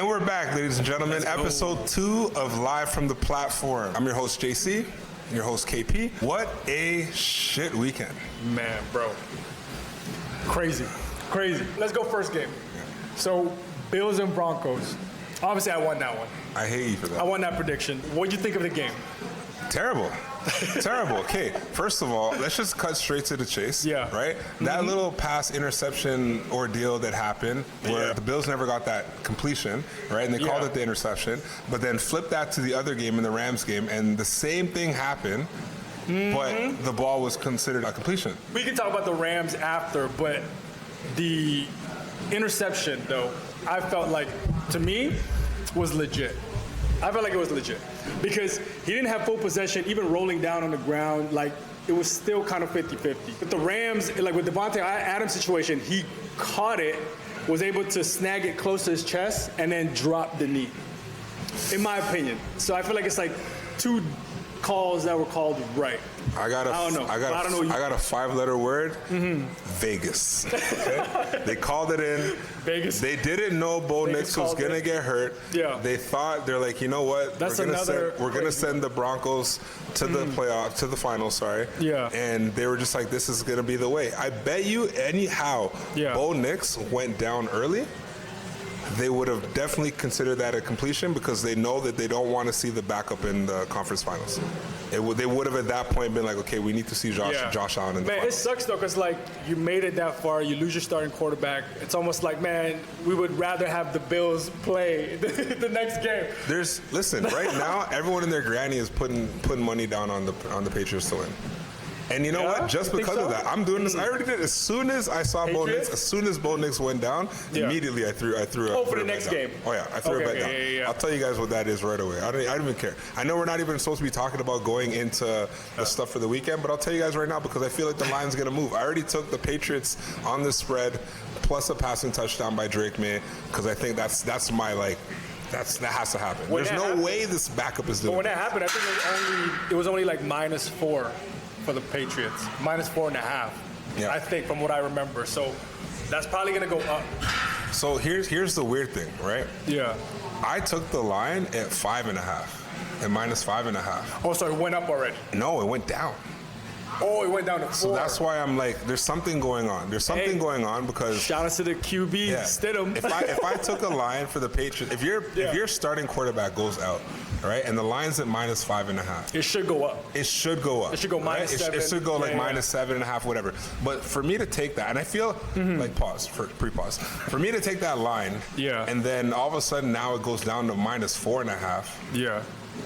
And we're back, ladies and gentlemen. Episode 2 of Live from the Platform. I'm your host, JC, and your host, KP. What a shit weekend. Man, bro. Crazy. Let's go first game. So, Bills and Broncos. Obviously, I won that one. I hate you for that. I won that prediction. What'd you think of the game? Terrible. Terrible. Okay, first of all, let's just cut straight to the chase. Yeah. Right? That little pass interception ordeal that happened where the Bills never got that completion, right? And they called it the interception, but then flip that to the other game, in the Rams game, and the same thing happened, but the ball was considered a completion. We can talk about the Rams after, but the interception, though, I felt like, to me, was legit. I felt like it was legit because he didn't have full possession, even rolling down on the ground. Like, it was still kind of 50-50. But the Rams, like with Devontae Adams' situation, he caught it, was able to snag it close to his chest, and then drop the knee, in my opinion. So I feel like it's like two calls that were called right. I got a 5-letter word. Vegas. Okay? They called it in. Vegas. They didn't know Bo Nix was gonna get hurt. Yeah. They thought, they're like, you know what? We're gonna send the Broncos to the playoff, to the final. Sorry. Yeah. And they were just like, this is gonna be the way. I bet you, anyhow, Bo Nix went down early, they would have definitely considered that a completion because they know that they don't want to see the backup in the conference finals. They would have at that point been like, okay, we need to see Josh Allen in the finals. It sucks though, because like you made it that far, you lose your starting quarterback. It's almost like, man, we would rather have the Bills play the next game. Listen, right now, everyone and their granny is putting money down on the Patriots to win. And you know what? Just because of that, I'm doing this. I already did. As soon as I saw Bo Nix, as soon as Bo Nix went down, immediately I threw. For the next game. Oh yeah, I threw a bet down. Yeah. I'll tell you guys what that is right away. I don't even care. I know we're not even supposed to be talking about going into the stuff for the weekend, but I'll tell you guys right now because I feel like the line's gonna move. I already took the Patriots on the spread plus a passing touchdown by Drake May because I think that's my like. That has to happen. There's no way this backup is doing. But when that happened, I think it was only like -4 for the Patriots, -4.5. Yeah. I think from what I remember. So that's probably gonna go up. So here's the weird thing, right? Yeah. I took the line at 5.5, at -5.5. Oh, so it went up already? No, it went down. Oh, it went down to 4. So that's why I'm like, there's something going on. There's something going on because shout out to the QB, Stidham. If I took a line for the Patriots, if your starting quarterback goes out, right, and the line's at -5.5, it should go up. It should go up. It should go -7. It should go like -7.5, whatever. But for me to take that, and I feel like pre-pause. For me to take that line, and then all of a sudden now it goes down to -4.5. Yeah.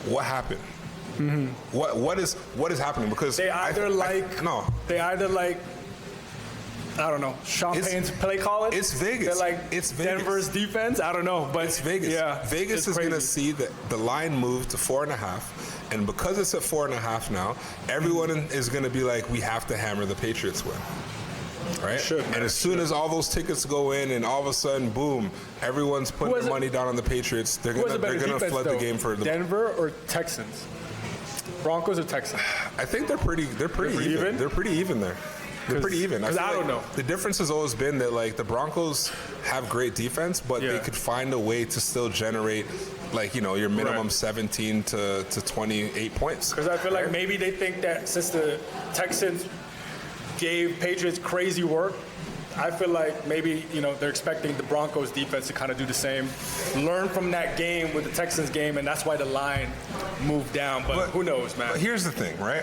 What happened? What is happening? Because they either I don't know, Sean Payne's play calling. It's Vegas. They're like it's Vegas. Denver's defense. I don't know, but it's Vegas. Yeah, Vegas is going to see that the line move to 4.5, and because it's at 4.5 now, everyone is going to be like, we have to hammer the Patriots win. Right? And as soon as all those tickets go in, and all of a sudden, boom, everyone's putting their money down on the Patriots. They're gonna flood the game for the Denver or Texans. Broncos or Texans? I think they're pretty even. They're pretty even there. They're pretty even. Because I don't know. The difference has always been that like the Broncos have great defense, but they could find a way to still generate like, you know, your minimum 17 to 28 points. Because I feel like maybe they think that since the Texans gave Patriots crazy work, I feel like maybe, you know, they're expecting the Broncos defense to kind of do the same, learn from that game with the Texans game, and that's why the line moved down. But who knows, man? But here's the thing, right?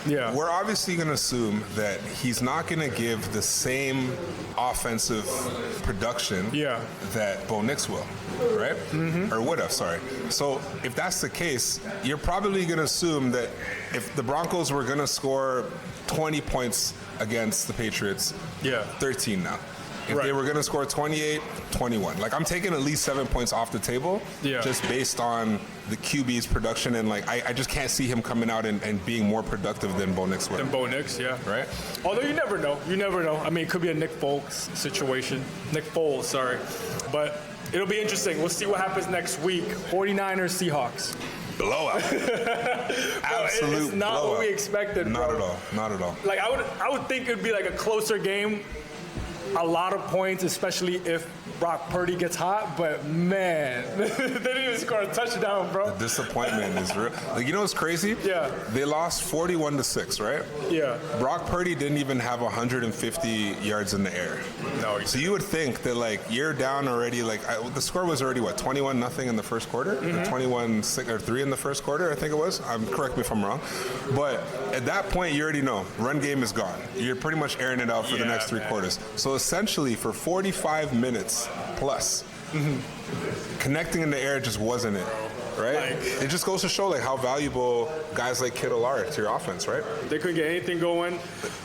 Yeah. We're obviously going to assume that he's not going to give the same offensive production that Bo Nix will, right? Or would have, sorry. So if that's the case, you're probably going to assume that if the Broncos were going to score 20 points against the Patriots, 13 now. If they were going to score 28, 21. Like, I'm taking at least 7 points off the table just based on the QB's production. And, like, I just can't see him coming out and being more productive than Bo Nix would. Than Bo Nix, Right? Although you never know. You never know. I mean, it could be a Nick Foles situation. Nick Foles, sorry. But it'll be interesting. We'll see what happens next week. 49ers, Seahawks. Blowout. Absolute It's not blowout. what we expected, Not bro. at all. Not at all. Like, I would think it would be like a closer game a lot of points, especially if Brock Purdy gets hot. But man, they didn't even score a touchdown, bro. The disappointment is real. Like, you know what's crazy? Yeah. They lost 41-6, right? Yeah. Brock Purdy didn't even have 150 yards in the air. No. So you would think that, like, you're down already. Like, the score was already, what, 21-0 in the first quarter? 21-6 or 3 in the first quarter, I think it was. Correct me if I'm wrong. But at that point, you already know. Run game is gone. You're pretty much airing it out for the next 3 quarters. So essentially, for 45 minutes plus, connecting in the air just wasn't it. Right? It just goes to show like how valuable guys like Kittle are to your offense, right? They couldn't get anything going.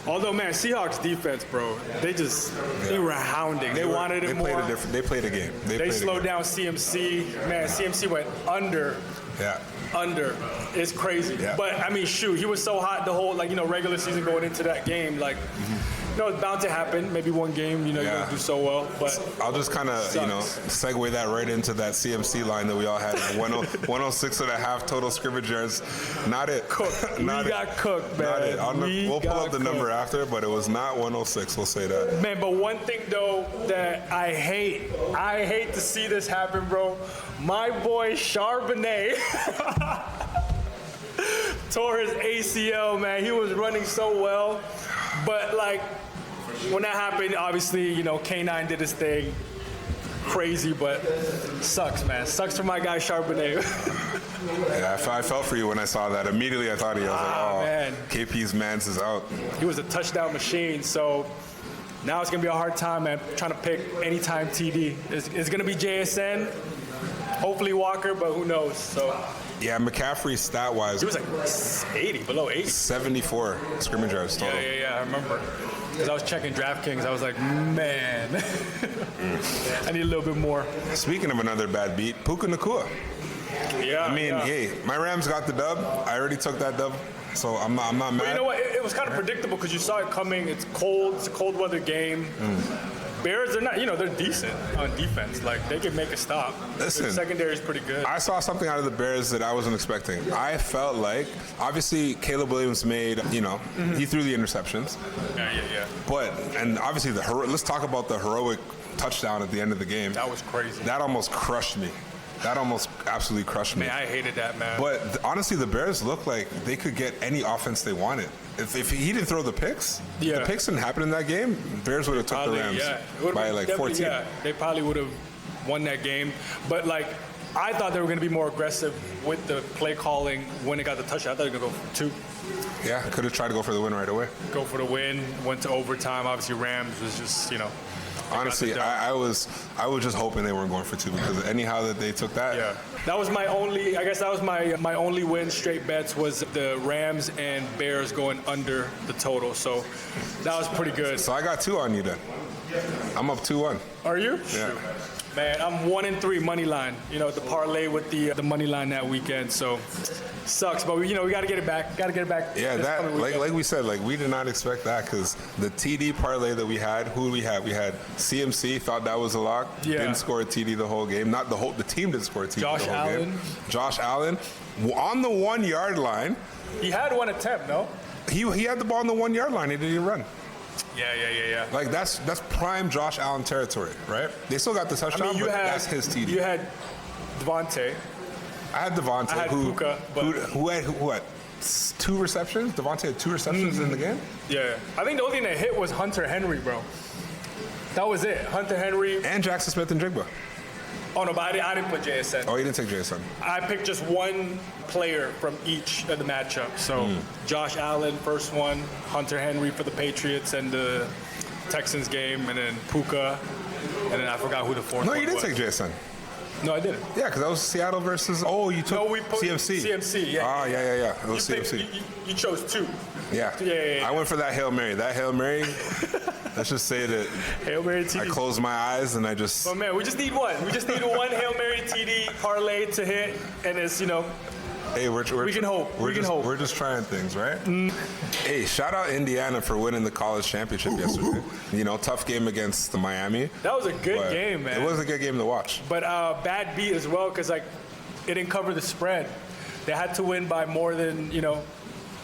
Although, man, Seahawks defense, bro, they were hounding. They wanted it more. They played a game. They slowed down CMC. Man, CMC went under. Yeah. Under. It's crazy. Yeah. But, I mean, shoot, he was so hot the whole, like, regular season going into that game. Like, it's bound to happen. Maybe one game, you don't do so well. But I'll just kind of, segue that right into that CMC line that we all had. 106 and a half total scrimmage yards. Not it. Cooked. We got cooked, man. Not it. We'll pull up the number after, but it was not 106. We'll say that. Man, but one thing, though, that I hate to see this happen, bro. My boy Charbonnet tore his ACL, man. He was running so well. But, like, when that happened, obviously, K9 did his thing. Crazy, but sucks, man. Sucks for my guy Charbonnet. Yeah, I felt for you when I saw that. Immediately I thought I was like, oh, man. KP's Mans is out. He was a touchdown machine, so now it's going to be a hard time, man, trying to pick anytime TD. It's going to be JSN, hopefully Walker, but who knows, so... Yeah, McCaffrey stat-wise... He was like 80, below 80. 74 scrimmage yards total. Yeah, I remember. Because I was checking DraftKings, I was like, man, I need a little bit more. Speaking of another bad beat, Puka Nacua. Yeah, I mean, hey, my Rams got the dub. I already took that dub, so I'm not mad. But you know what? It was kind of predictable because you saw it coming. It's cold. It's a cold weather game. Bears, they're not, they're decent on defense. Like, they can make a stop. Listen, the secondary is pretty good. I saw something out of the Bears that I wasn't expecting. I felt like, obviously, Caleb Williams made, he threw the interceptions. Yeah. But, and obviously, let's talk about the heroic touchdown at the end of the game. That was crazy. That almost crushed me. That almost absolutely crushed me. Man, I hated that, man. But honestly, the Bears looked like they could get any offense they wanted. If he didn't throw the picks, the picks didn't happen in that game, Bears would have took the Rams by like 14. Yeah, they probably would have won that game. But, like, I thought they were going to be more aggressive with the play calling when they got the touchdown. I thought they were going to go for 2. Yeah, could have tried to go for the win right away. Go for the win, went to overtime. Obviously, Rams was just, Honestly, I was just hoping they weren't going for 2 because anyhow that they took that. Yeah, that was my only. I guess that was my only win straight bets was the Rams and Bears going under the total. So that was pretty good. So I got 2 on you then. I'm up 2-1. Are you? Yeah. Man, I'm 1-3 money line. The parlay with the money line that weekend. So sucks, but we got to get it back. Yeah, that like we said, like we did not expect that because the TD parlay that we had. Who did we have? We had CMC. Thought that was a lock. Yeah. Didn't score a TD the whole game. Not the whole. The team didn't score a TD Josh the whole Allen. game. Josh Allen on the 1 yard line. He had one attempt, no? He had the ball on the 1 yard line. He didn't even run. Yeah. Like that's prime Josh Allen territory, right? They still got the touchdown, but that's his TD. You had Devontae. I had Devontae. I had Puka, but who had what? 2 receptions? Devontae had 2 receptions in the game? Yeah. I think the only thing that hit was Hunter Henry, bro. That was it. Hunter Henry. And Jackson Smith and Jigba. Oh, no, but I didn't put JSN. Oh, you didn't take JSN. I picked just one player from each of the matchups. So Josh Allen, first one. Hunter Henry for the Patriots and the Texans game. And then Puka. And then I forgot who the fourth one was. No, you didn't take JSN. No, I didn't. Yeah, because that was Seattle versus... Oh, you took no, we put CMC. CMC, yeah. Ah, yeah. It was CMC. You chose 2. Yeah. I went for that Hail Mary. That Hail Mary, let's just say that Hail Mary TD. I closed my eyes and I just... But, man, we just need one. We just need one Hail Mary TD parlay to hit, and it's, Hey, we can hope. We're just trying things, right? Hey, shout out Indiana for winning the college championship yesterday. Tough game against the Miami. That was a good game, man. It was a good game to watch. But bad beat as well because, it didn't cover the spread. They had to win by more than,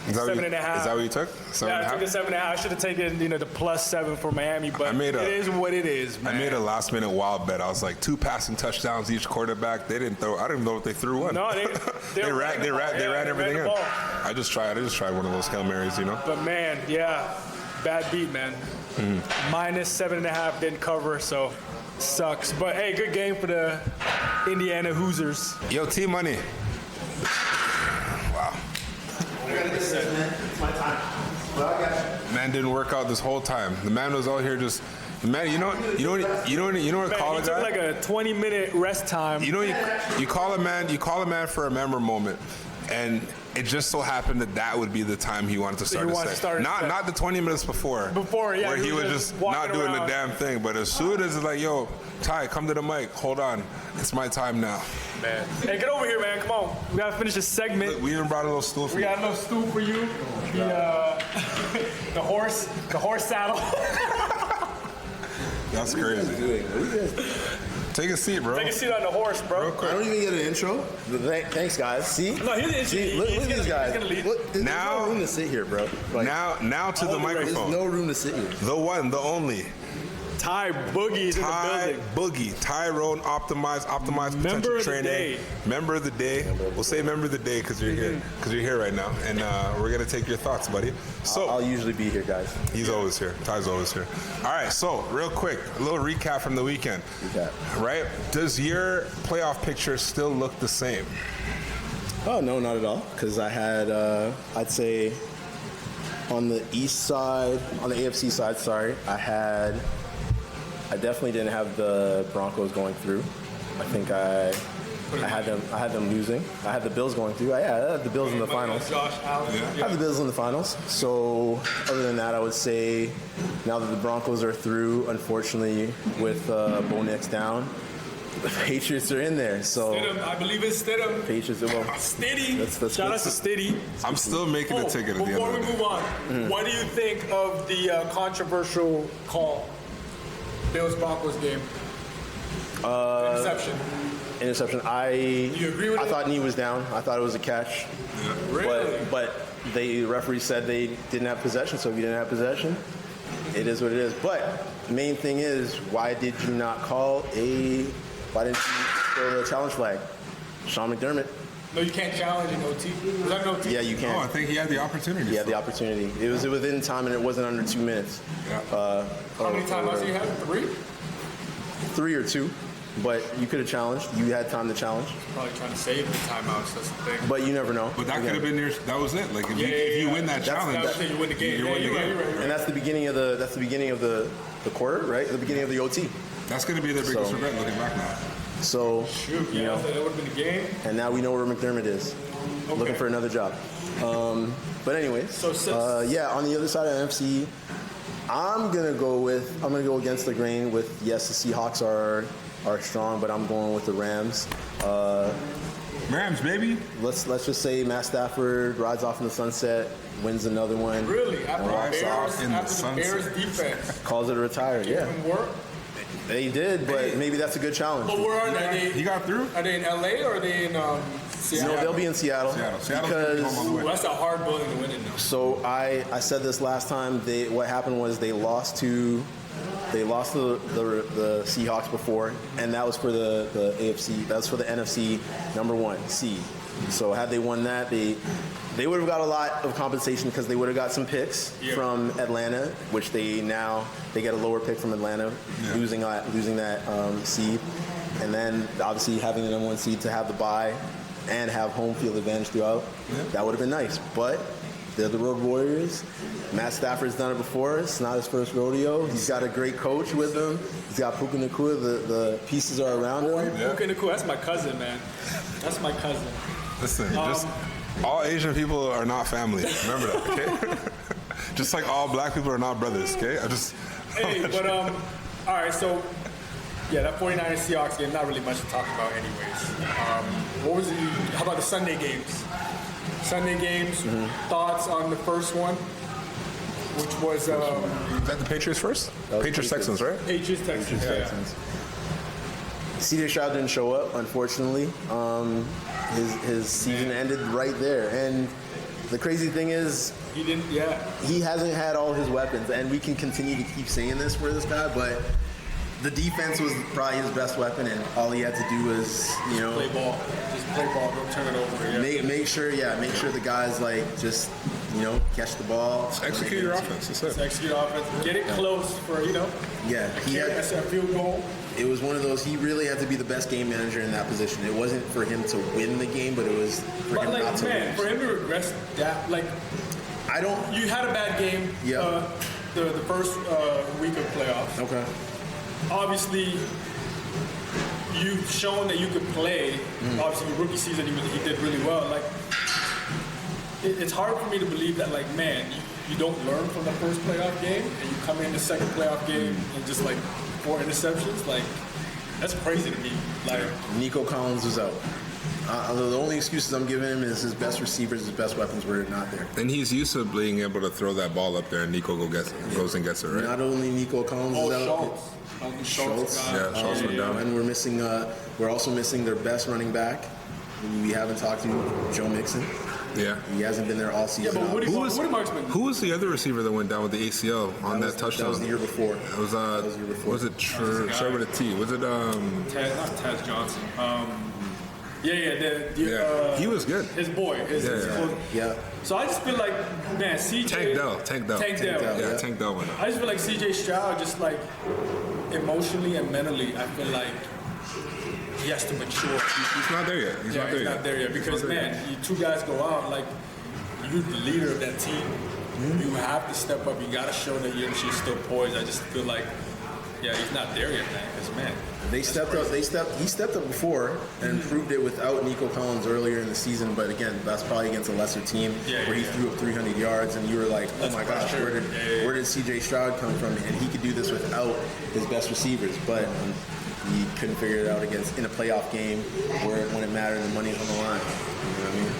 7.5. Is that what you took? 7.5? Yeah, I took the 7.5. I should have taken, the +7 for Miami, but it is what it is, man. I made a last-minute wild bet. I was like 2 passing touchdowns each quarterback. They didn't throw. I didn't know if they threw one. No, they ran everything in. I just tried one of those Hail Marys, But man, yeah, bad beat, man. -7.5 didn't cover, so sucks. But hey, good game for the Indiana Hoosiers. Yo, T-Money. Wow. It's my time. Well, I got you. Man didn't work out this whole time. The man was out here just. Man, you know what call a He guy? took like a 20-minute rest time. You call a man for a member moment, and it just so happened that would be the time he wanted to start his set. Not the 20 minutes before. Yeah, where he was just not doing the damn thing. But as soon as it's like, yo, Ty, come to the mic. Hold on, it's my time now. Man, hey, get over here, man. Come on, we gotta finish this segment. Look, we even brought a little stool for you. We got a little stool for you. The horse saddle. That's crazy. Take a seat, bro. Take a seat on the horse, bro. I don't even get an intro. Thanks, guys. See? No, he didn't. See, look at these guys. He's gonna lead. Look, there's no room to sit here, bro. Like, now to the microphone. There's no room to sit here. The one, the only. Ty Boogie's in the building. Boogie, Tyrone, optimized potential training. Member of the day. We'll say member of the day because you're here. Because you're here right now, and we're gonna take your thoughts, buddy. So I'll usually be here, guys. He's always here. Ty's always here. All right. So real quick, a little recap from the weekend. Right? Does your playoff picture still look the same? Oh no, not at all. Because I had, I'd say, on the east side, on the AFC side, I definitely didn't have the Broncos going through. I think I had them losing. I had the Bills going through. I had the Bills in the finals. I had the Bills in the finals. So other than that, I would say now that the Broncos are through, unfortunately, with Bo Nix down, the Patriots are in there. So Stidham, I believe it's Stidham. Patriots are well. Stiddy. Shout out to Stiddy. I'm still making a ticket at the end Before of we the day. move on, what do you think of the controversial call? Bills-Broncos game. Interception. Do you agree with I it? thought knee was down. I thought it was a catch. Really? But the referee said they didn't have possession, so if you didn't have possession, it is what it is. But the main thing is, why didn't you throw the challenge flag? Sean McDermott. No, you can't challenge an OT. Was that an OT? Yeah, you can. Oh, I think he had the opportunity. He had the opportunity. It was within time, and it wasn't under 2 minutes. Yeah. How many timeouts did you have? 3? 3 or 2, but you could have challenged. You had time to challenge. Probably trying to save the timeouts. That's the thing. But you never know. But that could have been that was it. Like if you win that challenge, you win the game. You win the game. Right. And that's the beginning of the quarter, right? The beginning of the OT. That's going to be their biggest regret looking back now. So, Shoot, that would have been the game. And now we know where McDermott is, looking for another job. But anyways, on the other side of NFC, I'm gonna go against the grain with, yes, the Seahawks are strong, but I'm going with the Rams. Rams, baby. Let's just say Matt Stafford rides off in the sunset, wins another one. Really? After the Bears defense. Calls it a retire, yeah. Didn't work? They did, but maybe that's a good challenge. But where are they? He got through? Are they in LA or are they in Seattle? No, they'll be in Seattle. That's a hard building to win in, though. So I said this last time. What happened was they lost to the Seahawks before, and that was for the AFC. That was for the NFC #1 seed. So had they won that, they would have got a lot of compensation because they would have got some picks from Atlanta, which they get a lower pick from Atlanta, losing that seed, and then obviously having the #1 seed to have the bye and have home field advantage throughout. That would have been nice, but they're the Road Warriors. Matt Stafford's done it before. It's not his first rodeo. He's got a great coach with him. He's got Puka Nacua. The pieces are around him. Puka Nacua, that's my cousin, man. That's my cousin. Listen, just all Asian people are not family. Remember that, okay? Just like all black people are not brothers, okay? All right, so that 49ers Seahawks game, not really much to talk about anyways. How about the Sunday games? Thoughts on the first one, which was... Is that the Patriots first? Patriots Texans, right? Patriots Texans. CJ Stroud didn't show up, unfortunately. His season ended right there. And The crazy thing is, He didn't. Yeah. he hasn't had all his weapons, and we can continue to keep saying this for this guy, but the defense was probably his best weapon, and all he had to do was, Play ball. Just play ball. Don't turn it over. Yeah. make sure the guys just catch the ball, Execute your offense. That's Just it. execute offense. Get it close for Yeah, that's a field goal. it was one of those. He really had to be the best game manager in that position. It wasn't for him to win the game, but it was for But him not to lose. for him to regress that, I don't. you had a bad game. Yeah. The first week of playoffs. Okay. Obviously, you've shown that you could play. Obviously, your rookie season, he did really well. It's hard for me to believe that, you don't learn from the first playoff game, and you come in the second playoff game and just 4 interceptions. That's crazy to me. Nico Collins was out. The only excuses I'm giving him is his best receivers, his best weapons were not there. And he's used to being able to throw that ball up there, and Nico goes and gets it, right? Not only Nico Collins is out. Schultz. Schultz went down. And we're also missing their best running back. We haven't talked to Joe Mixon. Yeah. He hasn't been there all season. Yeah, but Woody Marks been. Who was the other receiver that went down with the ACL on that touchdown? That was the year before. It was was it start with a T? Was it Not Taz Johnson. he was good. His boy. His Yeah. So I just feel like, man, CJ. Tank Dell. Yeah. Tank Dell went up. I just feel like CJ Stroud, just emotionally and mentally, I feel like he has to mature. He's not there yet. He's Not there yet. Because, you two guys go out, you're the leader of that team. You have to step up. You got to show that you're still poised. I just feel like, he's not there yet, man. Because, man. He stepped up before and proved it without Nico Collins earlier in the season. But again, that's probably against a lesser team where he threw up 300 yards, and you were like, "Oh my gosh, where did CJ Stroud come from?" And he could do this without his best receivers, but he couldn't figure it out in a playoff game when it mattered and the money was on the line. You know what I mean?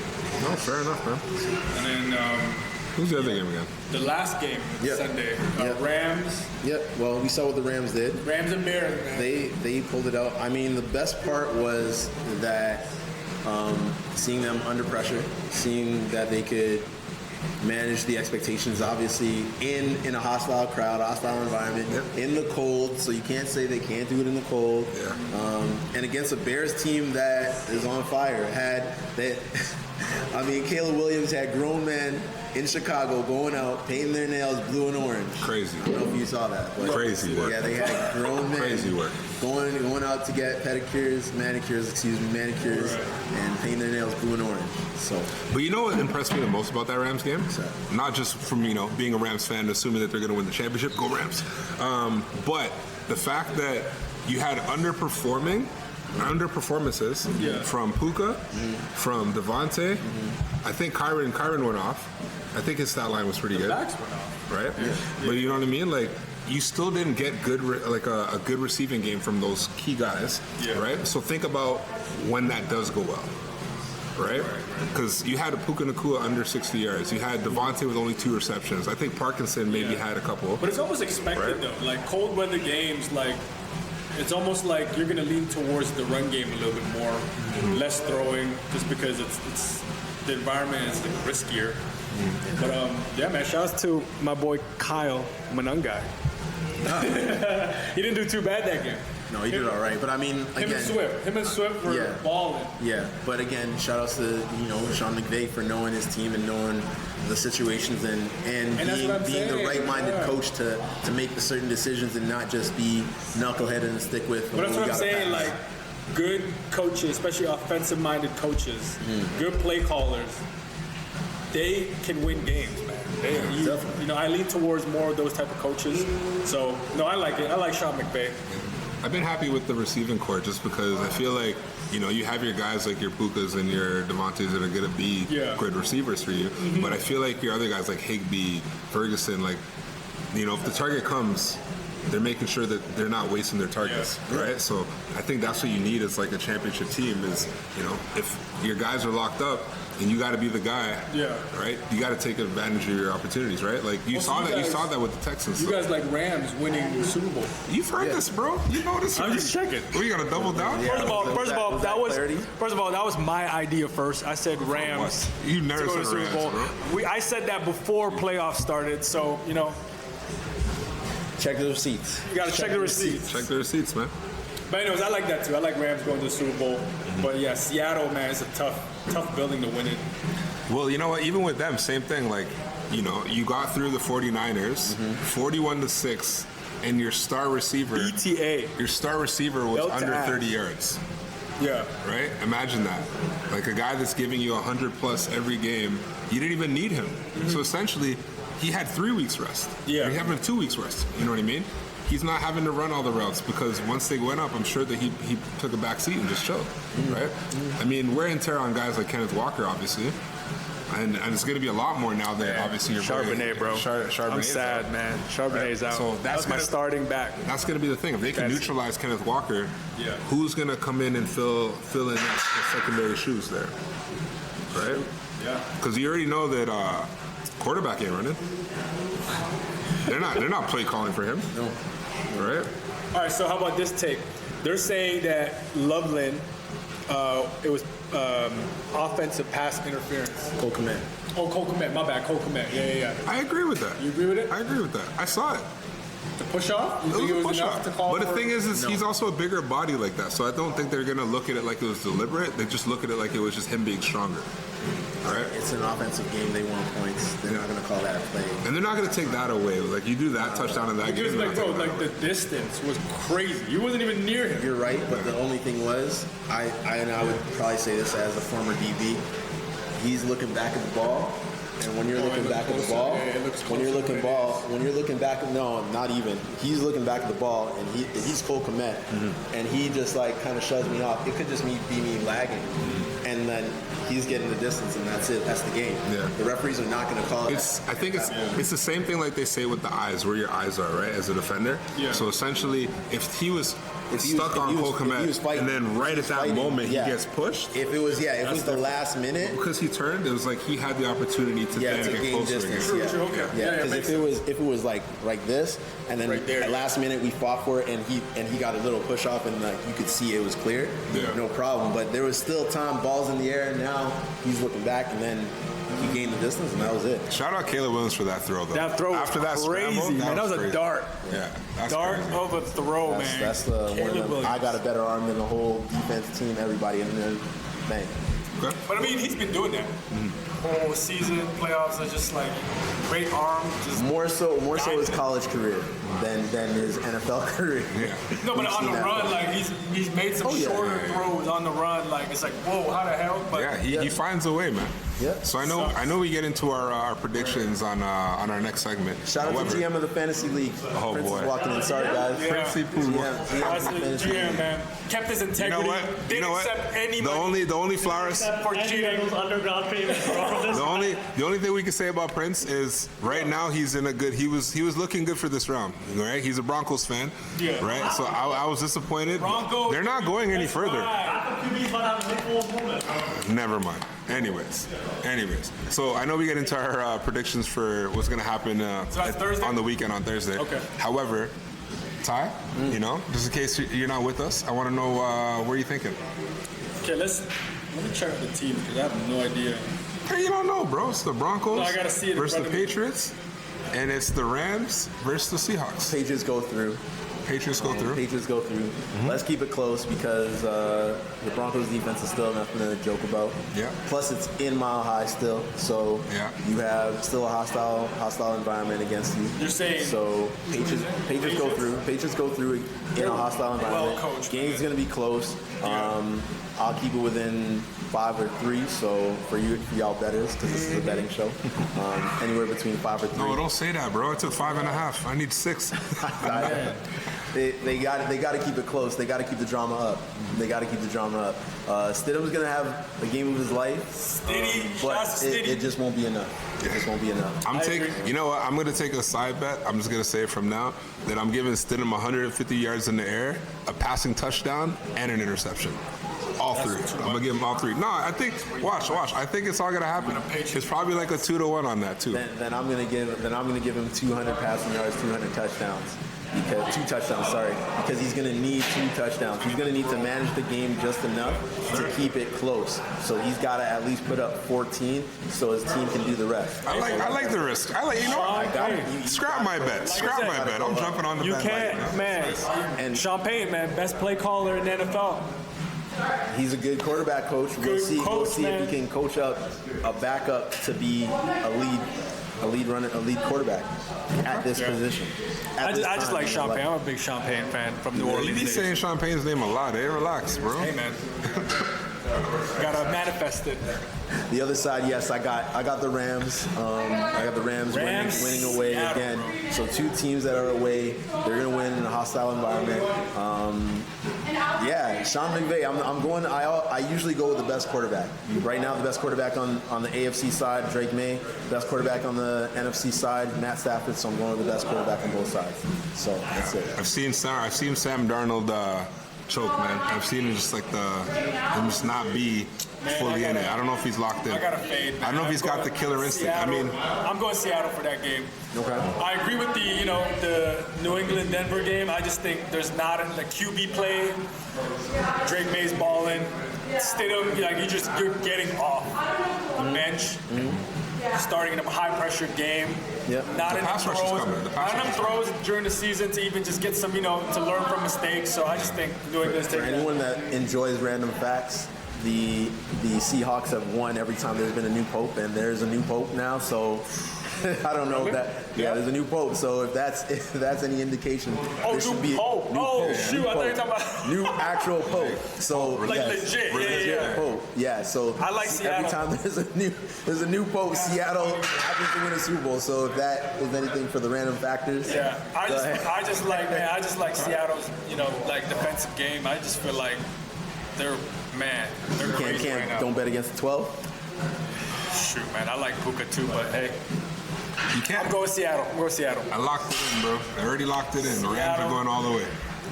No, fair enough, man. And then Who's the other game again? the last game Sunday, Rams. Yep. Well, we saw what the Rams did. Rams and Bears, man. They pulled it out. I mean, the best part was that seeing them under pressure, seeing that they could manage the expectations, obviously in a hostile crowd, hostile environment, in the cold. So you can't say they can't do it in the cold. Yeah. And against a Bears team that is on fire, Caleb Williams had grown men in Chicago going out, painting their nails blue and orange. Crazy. I don't know if you saw that. But Crazy work. Yeah, they had grown men Crazy work. going out to get manicures, and painting their nails blue and orange. So, But you know what impressed me the most about that Rams game? What's that? Not just from being a Rams fan, assuming that they're going to win the championship, go Rams. But the fact that you had underperformances from Puka, from Devontae. I think Kyron went off. I think his stat line was pretty good. Backs went off. Right? Yeah. But you know what I mean? You still didn't get a good receiving game from those key guys, right? So think about when that does go well, right? Because you had a Puka Nacua under 60 yards. You had Devontae with only 2 receptions. I think Parkinson maybe had a couple. But it's almost expected, though. Cold weather games, it's almost like you're going to lean towards the run game a little bit more, less throwing, just because it's the environment is riskier. But man, shout out to my boy Kyle Monungai. He didn't do too bad that game. no, he did all right. But I mean, again, him and Swift were balling. Yeah, but again, shout outs to Sean McVay for knowing his team and knowing the situations and being the right-minded coach to make the certain decisions and not just be knuckleheaded and stick with. But that's what I'm saying. Good coaches, especially offensive-minded coaches, good play callers, they can win games, man. Definitely. I lean towards more of those type of coaches. So, no, I like it. I like Sean McVay. I've been happy with the receiving core just because I feel like, you have your guys like your Pukas and your Devontaes that are going to be good receivers for you. But I feel like your other guys like Higbee, Ferguson, if the target comes, they're making sure that they're not wasting their targets, right? So I think that's what you need as like a championship team is, if your guys are locked up and you got to be the guy, right? You got to take advantage of your opportunities, right? Like you saw that with the Texans. You guys like Rams winning the Super Bowl. You've heard this, bro. You know this. I'm just checking. We got to double down. First of all, that was my idea first. I said Rams. You never to go said to Super Rams, Bowl. bro. I said that before playoffs started, so Check the receipts. you got to check the receipts. Check the receipts, man. But anyways, I like that too. I like Rams going to the Super Bowl. But yeah, Seattle, man, it's a tough building to win it. Well, you know what? Even with them, same thing. Like, you got through the 49ers, 41-6, and your star receiver, ETA. Your star receiver was Belt to under ass. 30 yards. Yeah. Right? Imagine that. Like a guy that's giving you 100 plus every game, you didn't even need him. So essentially, he had 3 weeks rest. Yeah. He having 2 weeks rest. You know what I mean? He's not having to run all the routes because once they went up, I'm sure that he took a back seat and just chilled, right? I mean, wear and tear on guys like Kenneth Walker, obviously. And it's going to be a lot more now that obviously you're Charbonnet, bro. Charbonnet's I'm sad, man. Charbonnet's out. So that's my starting back. That's going to be the thing. If they can neutralize Kenneth Walker, who's going to come in and fill in that secondary shoes there, right? Yeah. Because you already know that quarterback ain't running. They're not play calling for him. No. Right? All right, so how about this take? They're saying that Loveland, it was offensive pass interference. Cole Kmet. Oh, Cole Kmet, my bad, Cole Kmet. Yeah. I agree with that. You agree with it? I agree with that. I saw it. The push off? You think it was push enough off. to call But the for thing it? is he's also a bigger body like that, so I don't think they're going to look at it like it was deliberate. They just look at it like it was just him being stronger. Right? It's an offensive game. They want points. They're not going to call that a play. And they're not going to take that away. Like, you do that touchdown in that Because, game. like, bro, like the distance was crazy. You wasn't even near him. You're right, but the only thing was, I would probably say this as a former DB, he's looking back at the ball, and when you're looking back at the ball, when you're looking back, no, not even. He's looking back at the ball, and he's Cole Kmet, and he just like kind of shoves me off. It could just be me lagging, and then he's getting the distance, and that's it. That's the game. Yeah. The referees are not going to call it. I think it's the same thing like they say with the eyes, where your eyes are, right, as a defender. Yeah. So essentially, if he was stuck on Cole Kmet, and then right at that moment he gets pushed. If it was the last minute, because he turned, it was like he had the opportunity to then get gain closer distance. again. Okay. Yeah, because if it was like this, and then Right there. at last minute we fought for it, and he got a little push off, and like you could see it was clear, no problem. But there was still time, balls in the air, and now he's looking back, and then he gained the distance, and that was it. Shout out Caleb Williams for that throw, though. That throw after was that crazy, scramble, man. That was a crazy. dart. Yeah, that's Dart crazy. of a throw, man. That's the one of Caleb them. Williams. I got a better arm than the whole defense team, everybody in there. Bang. Okay. But I mean, he's been doing that. Whole season, playoffs are just like great arm. Just More so his college career than his NFL career. Yeah. no, but We've on seen the that. run, like he's made some shorter throws on the run. Like it's like, whoa, how the hell? But Yeah, he finds a way, man. Yeah. So I know we get into our predictions on our next segment. Shout out to However, GM of the Fantasy League. Oh, Prince boy. is walking in. Sorry, guys. Yeah. Princey Poo. GM that's of the the Fantasy GM, League. man. Kept his You integrity. know what? Didn't accept any money. The only flowers. Except for cheating. Those underground payments for all this. The only thing we can say about Prince is right now he's in a good. He was looking good for this round, right? He's a Broncos fan, Yeah. right? So I was disappointed. Broncos. They're not going any further. Half the QBs might have a Nick Foles moment. Never mind. Anyways, so I know we get into our predictions for what's going to happen that's Thursday? on the weekend on Thursday. Okay. However, Ty, just in case you're not with us, I want to know where you're thinking. Okay, let me check out the team because I have no idea. Hey, you don't know, bro. It's the Broncos No, I gotta see it in versus the front of me. Patriots, and it's the Rams versus the Seahawks. Patriots go through. Patriots go through. Patriots go through. Let's keep it close because the Broncos defense is still nothing to joke about. Yeah. Plus, it's in Mile High still, so Yeah. you have still a hostile environment against you. You're saying So Patriots go through. Patriots go through in a hostile environment. well coached, Game's gonna be close. I'll keep it within 5 or 3. So for y'all bettors, because this is a betting show, anywhere between 5 or 3. No, don't say that, bro. I took 5.5. I need 6. they got to keep it close. They got to keep the drama up. Stidham's gonna have the game of his life, but it just won't be enough. It just won't be enough. You know what? I'm gonna take a side bet. I'm just gonna say it from now that I'm giving Stidham 150 yards in the air, a passing touchdown, and an interception. All three. I'm gonna give him all three. No, I think. Watch. I think it's all gonna happen. It's probably like a 2-1 on that too. Then I'm gonna give him 200 passing yards, 200 touchdowns. Because he's going to need 2 touchdowns. He's going to need to manage the game just enough to keep it close. So he's got to at least put up 14 so his team can do the rest. I like the risk. Scrap my bet. I'm jumping on the bet. You can't, man. And Champagne, man, best play caller in the NFL. He's a good quarterback coach. We'll see if he can coach up a backup to be a lead quarterback at this position. I just like Champagne. I'm a big Champagne fan from New Orleans. You be saying Champagne's name a lot, eh? Relax, bro. Hey, man. Gotta manifest it. The other side, yes, I got the Rams. I got the Rams winning away again. So 2 teams that are away, they're gonna win in a hostile environment. Sean McVay. I usually go with the best quarterback. Right now, the best quarterback on the AFC side, Drake May. Best quarterback on the NFC side, Matt Stafford. So I'm going with the best quarterback on both sides. So that's it. I've seen Sam Darnold choke, man. I've seen him just just not be fully in it. I don't know if he's locked in. I got to fade, man. I don't know if he's got the killer instinct. Seattle, I'm going Seattle for that game. Okay. I agree with the New England-Denver game. I just think there's not the QB play. Drake May's balling. Stidham, you're getting off the bench. Starting in a high-pressure game. Yep. Not enough throws during the season to even just get some, to learn from mistakes. So I just think New England's taking. For anyone that enjoys random facts, the Seahawks have won every time there's been a new pope, and there's a new pope now. So I don't know if that. Yeah, there's a new pope. So if that's any indication, there should be pope. New pope. I thought you were talking about new actual pope. So legit pope. Yeah. So I like Seattle. Every time there's a new pope, Seattle happens to win a Super Bowl. So if that is anything for the random factors, I just like Seattle's defensive game. I just feel like they're crazy right now. Don't bet against the 12. Shoot, man, I like Puka too, but hey. You can't. I'm going Seattle. I locked it in, bro. I already locked it in. The Rams are going all the way.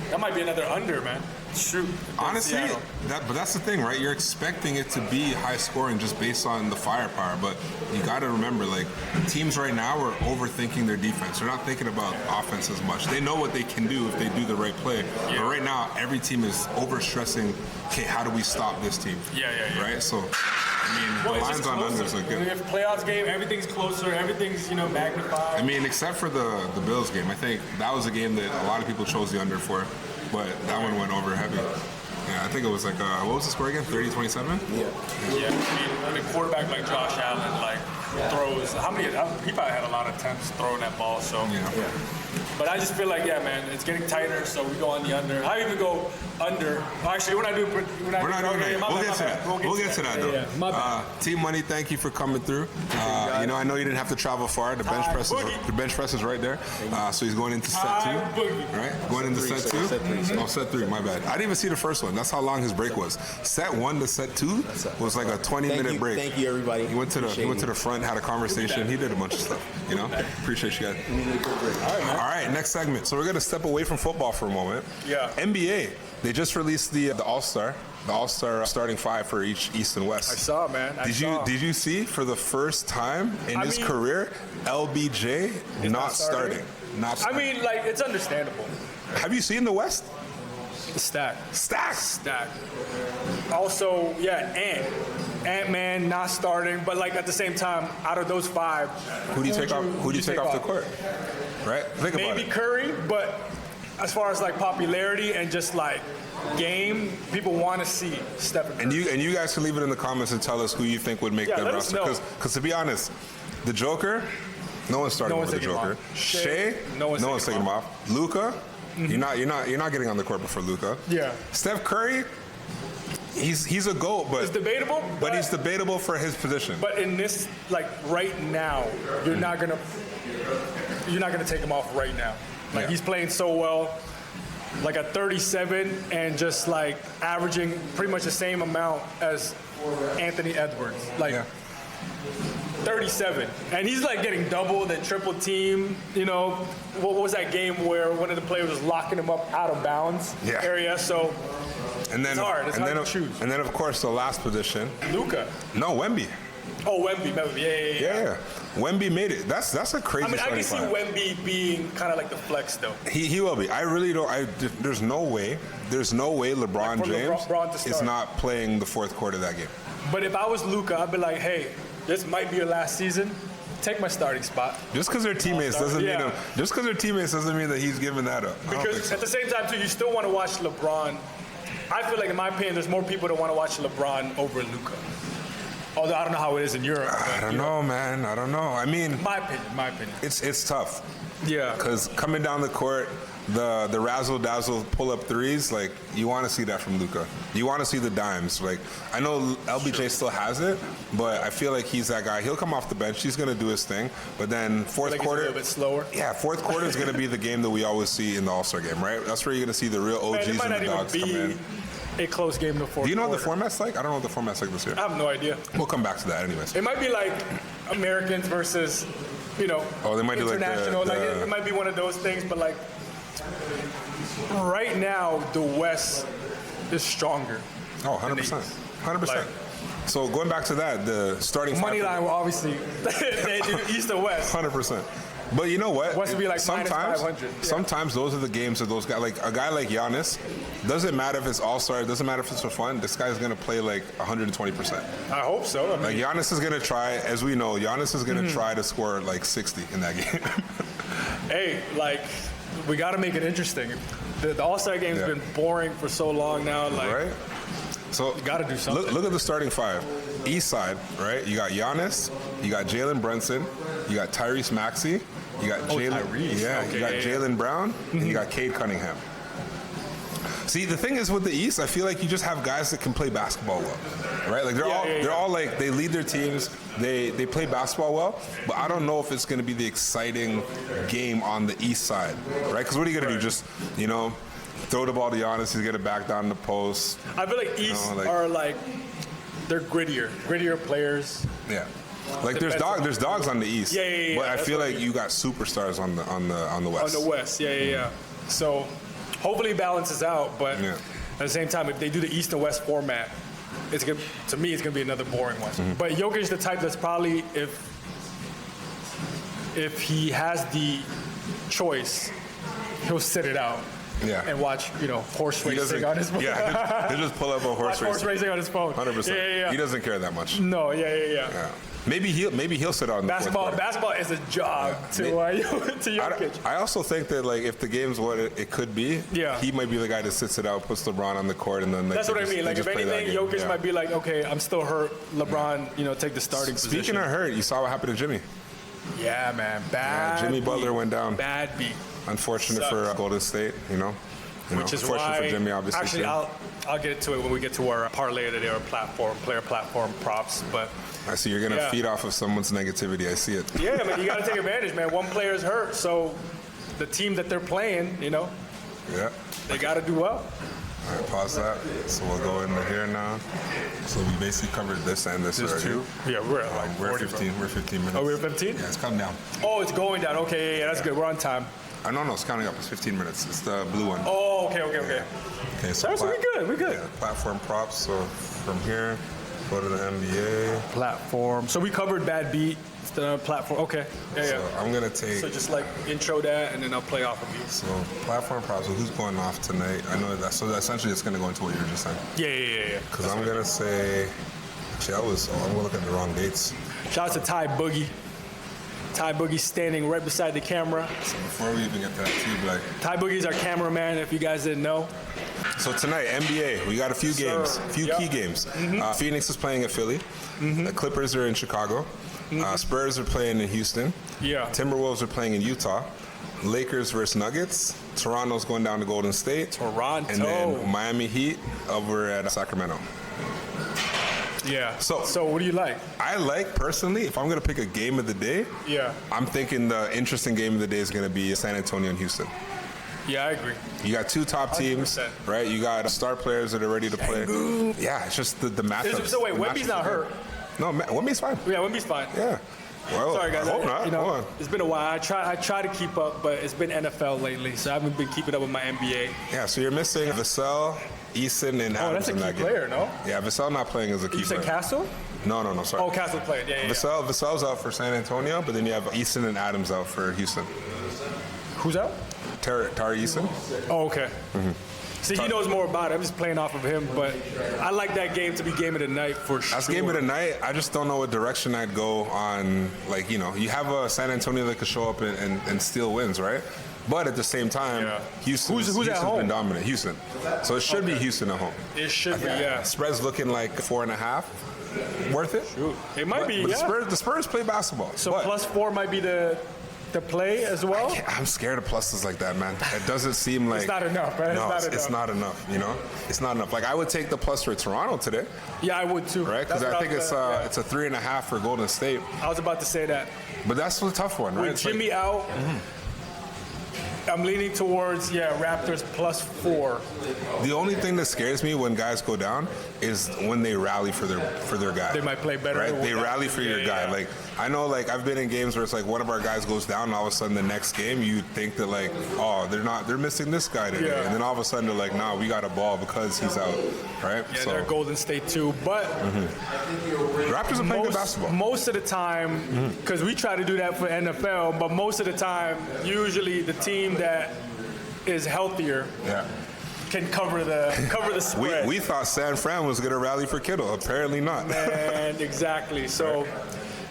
That might be another under, man. Shoot. Honestly, but that's the thing, right? You're expecting it to be high scoring just based on the firepower, but you got to remember, teams right now are overthinking their defense. They're not thinking about offense as much. They know what they can do if they do the right play. Yeah. But right now, every team is overstressing, okay, how do we stop this team? Yeah. Right? So, the lines on unders are good. We have a playoffs game, everything's closer, everything's, magnified. Except for the Bills game. I think that was a game that a lot of people chose the under for. But that one went over heavy. Yeah, I think it was what was the score again? 30-27? Yeah. Quarterback like Josh Allen, throws. He probably had a lot of attempts throwing that ball, so. Yeah. But I just feel like, man, it's getting tighter, so we go on the under. I even go under. Actually, we're not doing that. We'll get to that, though. Yeah, my bad. Team Money, thank you for coming through. I know you didn't have to travel far. The bench press is right there. So he's going into set 2. Right? Going into set 2? Set 3, my bad. I didn't even see the first one. That's how long his break was. Set 1 to set 2 was like a 20-minute break. Thank you, everybody. He went to the front, had a conversation. He did a bunch of stuff, Appreciate you guys. All right, next segment. So we're going to step away from football for a moment. Yeah. NBA. They just released the All-Star. The All-Star starting 5 for each East and West. I saw, man. Did you see for the first time in his career, LBJ not starting? It's understandable. Have you seen the West? Stacked. Also, Ant-Man not starting, but at the same time, out of those 5, who do you take off the court? Right? Think about it. Maybe Curry, but as far as popularity and just game, people want to see Stephen Curry. And you guys can leave it in the comments and tell us who you think would make that roster. Because to be honest, the Joker, no one's starting with the Joker. Shea, no one's taking him off. Luka, you're not getting on the court before Luka. Yeah. Steph Curry, he's a GOAT, but it's debatable. But he's debatable for his position. But in this, right now, you're not gonna take him off right now. He's playing so well. like a 37 and just like averaging pretty much the same amount as Anthony Edwards. Like 37. And he's like getting doubled and triple team. You know, what was that game where one of the players was locking him up out of bounds area? So and then, it's hard. It's hard to choose. And then, of course, the last position. Luka. No, Wemby. Oh, Wemby. Yeah. Wemby made it. That's a crazy. I mean, I can see Wemby being kind of like the flex, though. He will be. I really don't. There's no way LeBron James is not playing the fourth quarter of that game. But if I was Luka, I'd be like, hey, this might be your last season. Take my starting spot. Just because they're teammates doesn't mean that he's giving that up. Because at the same time, too, you still want to watch LeBron. I feel like, in my opinion, there's more people that want to watch LeBron over Luka. Although I don't know how it is in Europe. I don't know, man. I don't know. I mean, my opinion. It's tough. Yeah. Because coming down the court, the razzle dazzle pull up threes, like you want to see that from Luka. You want to see the dimes. Like I know LBJ still has it, but I feel like he's that guy. He'll come off the bench. He's gonna do his thing. But then fourth quarter, he's a little bit slower. Yeah, fourth quarter is gonna be the game that we always see in the All-Star game, right? That's where you're gonna see the real OGs and the dogs come in. A close game in the fourth. Do you know what quarter. the format's like? I don't know what the format's like this year. I have no idea. We'll come back to that anyways. It might be like Americans versus, you know, they might do international. like it might be one of those things, but like right now, the West is stronger. Oh, 100%. 100%. So going back to that, the starting money line will obviously they do East or West. 100%. But you know what? West would be like sometimes, -500. Yeah. Sometimes those are the games that those guys, like a guy like Giannis, doesn't matter if it's all-star, it doesn't matter if it's for fun, this guy's going to play like 120%. I hope so. I mean, like Giannis is going to try, as we know, Giannis is going to try to score like 60 in that game. Hey, like, we got to make it interesting. The All-Star game's been boring for so long now. Like, right? So you got to do something. Look at the starting five. East side, right? You got Giannis, you got Jalen Brunson, you got Tyrese Maxey, you got Jalen. Yeah, you got Jalen Brown, and you got Cade Cunningham. See, the thing is with the East, I feel like you just have guys that can play basketball well, right? Like they're all like they lead their teams, they play basketball well, but I don't know if it's going to be the exciting game on the East side, right? Because what are you going to do? Just throw the ball to Giannis, he's going to back down the post. I feel like East are like they're grittier players. Yeah. Like there's dogs on the East. Yeah. But I feel like you got superstars on the West. On the West, yeah. So hopefully it balances out, but at the same time, if they do the East and West format, it's gonna be another boring one. Mm-hmm. But Jokic is the type that's probably if he has the choice, he'll sit it out. Yeah. And watch, horse racing on his phone. Yeah, he'll just pull up a horse racing on his phone. 100%. Yeah. He doesn't care that much. No, yeah. Maybe he'll sit out in the fourth quarter. Basketball is a job to Jokic. I also think that like if the game's what it could be, he might be the guy that sits it out, puts LeBron on the court, and then that's what I mean. Like if anything, Jokic might be like, okay, I'm still hurt. LeBron, take the starting position. Speaking of hurt, you saw what happened to Jimmy. Yeah, man, bad. Jimmy Butler went down. Bad beat. Unfortunate for Golden State, Which is unfortunate why, for Jimmy, obviously. Actually, I'll get to it when we get to our parlay today, our player platform props. But I see you're gonna feed off of someone's negativity. I see it. Yeah, man, you got to take advantage, man. One player's hurt, so the team that they're playing, they got to do well. All right, pause that. So we'll go into here now. So we basically covered this and this already. Two? Yeah, we're at like 40, 15. Bro. We're 15 minutes. Oh, we're 15? Yeah, it's coming down. Oh, it's going down. Okay, yeah, that's good. We're on time. No, it's counting up. It's 15 minutes. It's the blue one. Oh, okay. Okay, so we're good. Yeah, platform props. So from here, go to the NBA. Platform. So we covered bad beat. It's the platform. Okay. Yeah. So I'm gonna take. So just like intro that, and then I'll play off of you. So platform props. So who's going off tonight? I know that. So essentially, it's gonna go into what you were just saying. Yeah. Because I'm gonna say. Actually, I'm gonna look at the wrong dates. Shout out to Ty Boogie. Ty Boogie's standing right beside the camera. So before we even get to that, too, like Ty Boogie's our cameraman. If you guys didn't know. So tonight, NBA, we got a few games, key games. Phoenix is playing at Philly. The Clippers are in Chicago. Spurs are playing in Houston. Yeah. Timberwolves are playing in Utah. Lakers versus Nuggets. Toronto's going down to Golden State. Toronto. And then Miami Heat over at Sacramento. Yeah. So what do you like? I like, personally, if I'm going to pick a game of the day, I'm thinking the interesting game of the day is going to be San Antonio and Houston. Yeah, I agree. You got two top teams, 100%. right? You got star players that are ready to play. Yeah, it's just the matchup. So wait, Wemby's not hurt. No, Wemby's fine. Yeah, Wemby's fine. Yeah. Well, Sorry, guys. I hope not. You know, Hold on. it's been a while. I try to keep up, but it's been NFL lately, so I haven't been keeping up with my NBA. Yeah, so you're missing Vassell, Eason, and Oh, Adams that's a in key that game. player, no? Yeah, Vassell not playing as a key You said player. Castle? No, sorry. Oh, Castle's playing. Yeah. Vassell's out for San Antonio, but then you have Eason and Adams out for Houston. Who's out? Tari Eason. Oh, okay. Mm-hmm. See, he knows more about it. I'm just playing off of him, but I like that game to be game of the night for sure. That's game of the night. I just don't know what direction I'd go on. Like, you know, you have a San Antonio that could show up and steal wins, right? But at the same time, Houston's Who's at home? been dominant. Houston. So it should be Houston at home. It should be, yeah. Spread's looking like 4.5. Worth it? Shoot. It might be, but yeah. the Spurs play basketball. So but +4 might be the play as well? I'm scared of pluses like that, man. It doesn't seem like... It's not enough, right? No, it's not enough. you know? It's not enough. Like, I would take the plus for Toronto today, Yeah, I would too. right? Because That's I what think it's a 3.5 for Golden State. I was about to say that. But that's the tough one, right? With It's like- Jimmy out, I'm leaning towards, Raptors +4. The only thing that scares me when guys go down is when they rally for their guy. They might play better. Right? They rally for your guy. Yeah. Like, I know, like, I've been in games where it's like one of our guys goes down and all of a sudden the next game you think that, like, oh, they're missing this guy today. Yeah. And then all of a sudden they're like, nah, we got a ball because he's out, right? Yeah, they're Golden State too. But the Raptors are playing good basketball. most of the time, because we try to do that for NFL, but most of the time, usually the team that is healthier Yeah. can cover the spread. We thought San Fran was going to rally for Kittle. Apparently not. And exactly. So,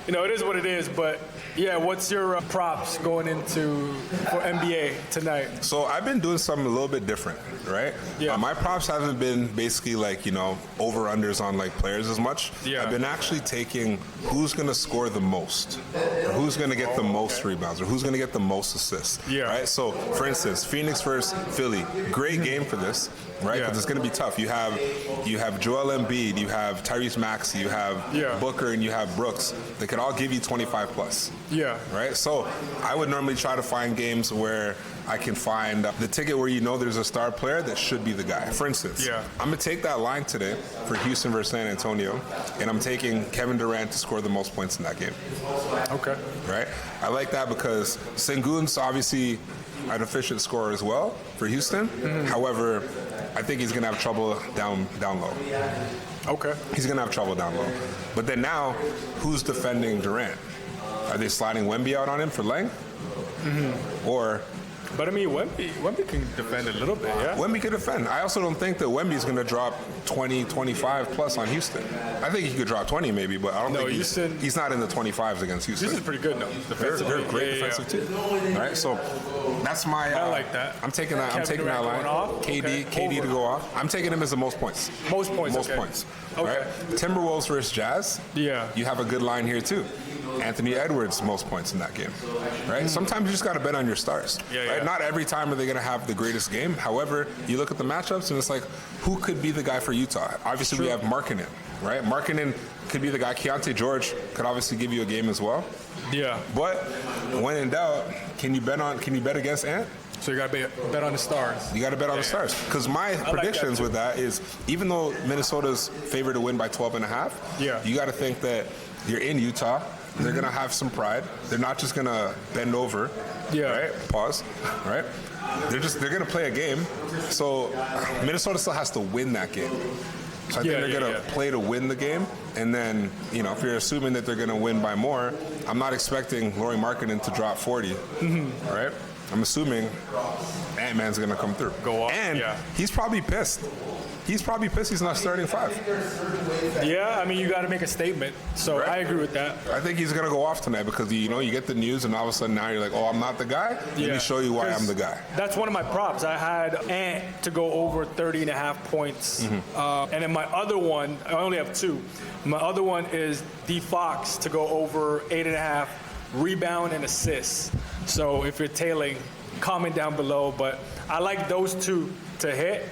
it is what it is. But yeah, what's your props going into for NBA tonight? So I've been doing something a little bit different, right? Yeah. My props haven't been basically like, over-unders on like players as much. Yeah. I've been actually taking who's going to score the most, or who's going to get the most rebounds, or who's going to get the most assists. Yeah. Right? So, for instance, Phoenix versus Philly, great game for this, right? Yeah. Because it's going to be tough. You have Joel Embiid, you have Tyrese Maxey, you have Booker, and you have Brooks. They could all give you 25 plus. Yeah. Right? So I would normally try to find games where I can find the ticket where there's a star player that should be the guy. For instance, I'm going to take that line today for Houston versus San Antonio, and I'm taking Kevin Durant to score the most points in that game. Okay. Right? I like that because Sengun's obviously an efficient scorer as well for Houston. However, I think he's going to have trouble down low. Okay. He's going to have trouble down low. But then now, who's defending Durant? Are they sliding Wemby out on him for length? Or... But I mean, Wemby can defend a little bit, yeah? Wemby could defend. I also don't think that Wemby's going to drop 20, 25 plus on Houston. I think he could drop 20 maybe, but I don't think he's not in the 25s against Houston. Houston's pretty good, though. They're a great defensive team. All right, so that's my... I like that. I'm taking that Kevin line. Durant going off? KD Okay. to go off. I'm taking him as the most points. Most points, Most okay. points. Okay. Right? Timberwolves versus Jazz. Yeah. You have a good line here, too. Anthony Edwards, most points in that game, right? Sometimes you just got to bet on your stars, right? Yeah. Not every time are they going to have the greatest game. However, you look at the matchups and it's like, who could be the guy for Utah? Obviously, we have Markkanen, right? Markkanen could be the guy. Keontae George could obviously give you a game as well. Yeah. But when in doubt, can you bet against Ant? So you got to bet on the stars. You got to bet on the stars. Because my predictions that with that is, even though Minnesota's favored to win by 12.5, you got to think that you're in Utah. They're going to have some pride. They're not just going to bend over. Right? Pause. Right? They're going to play a game. So Minnesota still has to win that game. So I think they're going to play to win the game. And then, if you're assuming that they're going to win by more, I'm not expecting Lauri Markkanen to drop 40. Right? I'm assuming Ant-Man's going to come through. Go off. And he's probably pissed. He's probably pissed he's not starting 5. Yeah, I mean, you got to make a statement. So I agree with that. I think he's going to go off tonight because, you get the news and all of a sudden now you're like, oh, I'm not the guy. Let me show you why I'm the guy. That's one of my props. I had Ant to go over 30.5 points. And then my other one, I only have 2. My other one is D Fox to go over 8.5 rebound and assists. So if you're tailing, comment down below. But I like those 2 to hit.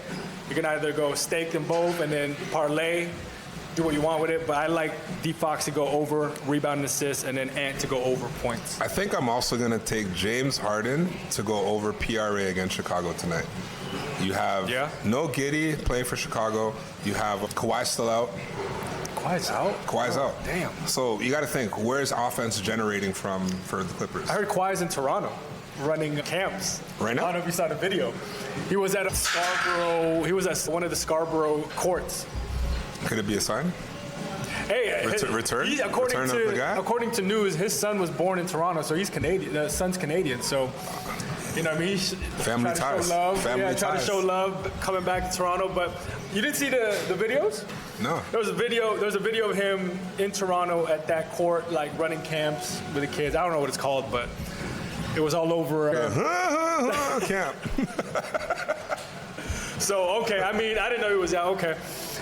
You can either go stake them both and then parlay do what you want with it, but I like D Fox to go over rebound and assists, and then Ant to go over points. I think I'm also going to take James Harden to go over PRA against Chicago tonight. You have no Giddey playing for Chicago. You have Kawhi still out. Kawhi's out? Kawhi's out. Damn. So you got to think, where's offense generating from for the Clippers? I heard Kawhi's in Toronto running camps. Right now? I don't know if you saw the video. He was at one of the Scarborough courts. Could it be a sign? Hey, return of the guy? According to news, his son was born in Toronto, so he's Canadian. The son's Canadian, so you know what I mean. Family ties. Trying to show love coming back to Toronto. But you didn't see the videos? No. There was a video of him in Toronto at that court, like running camps with the kids. I don't know what it's called, but it was all over. Camp. So okay, I mean, I didn't know he was out. Okay.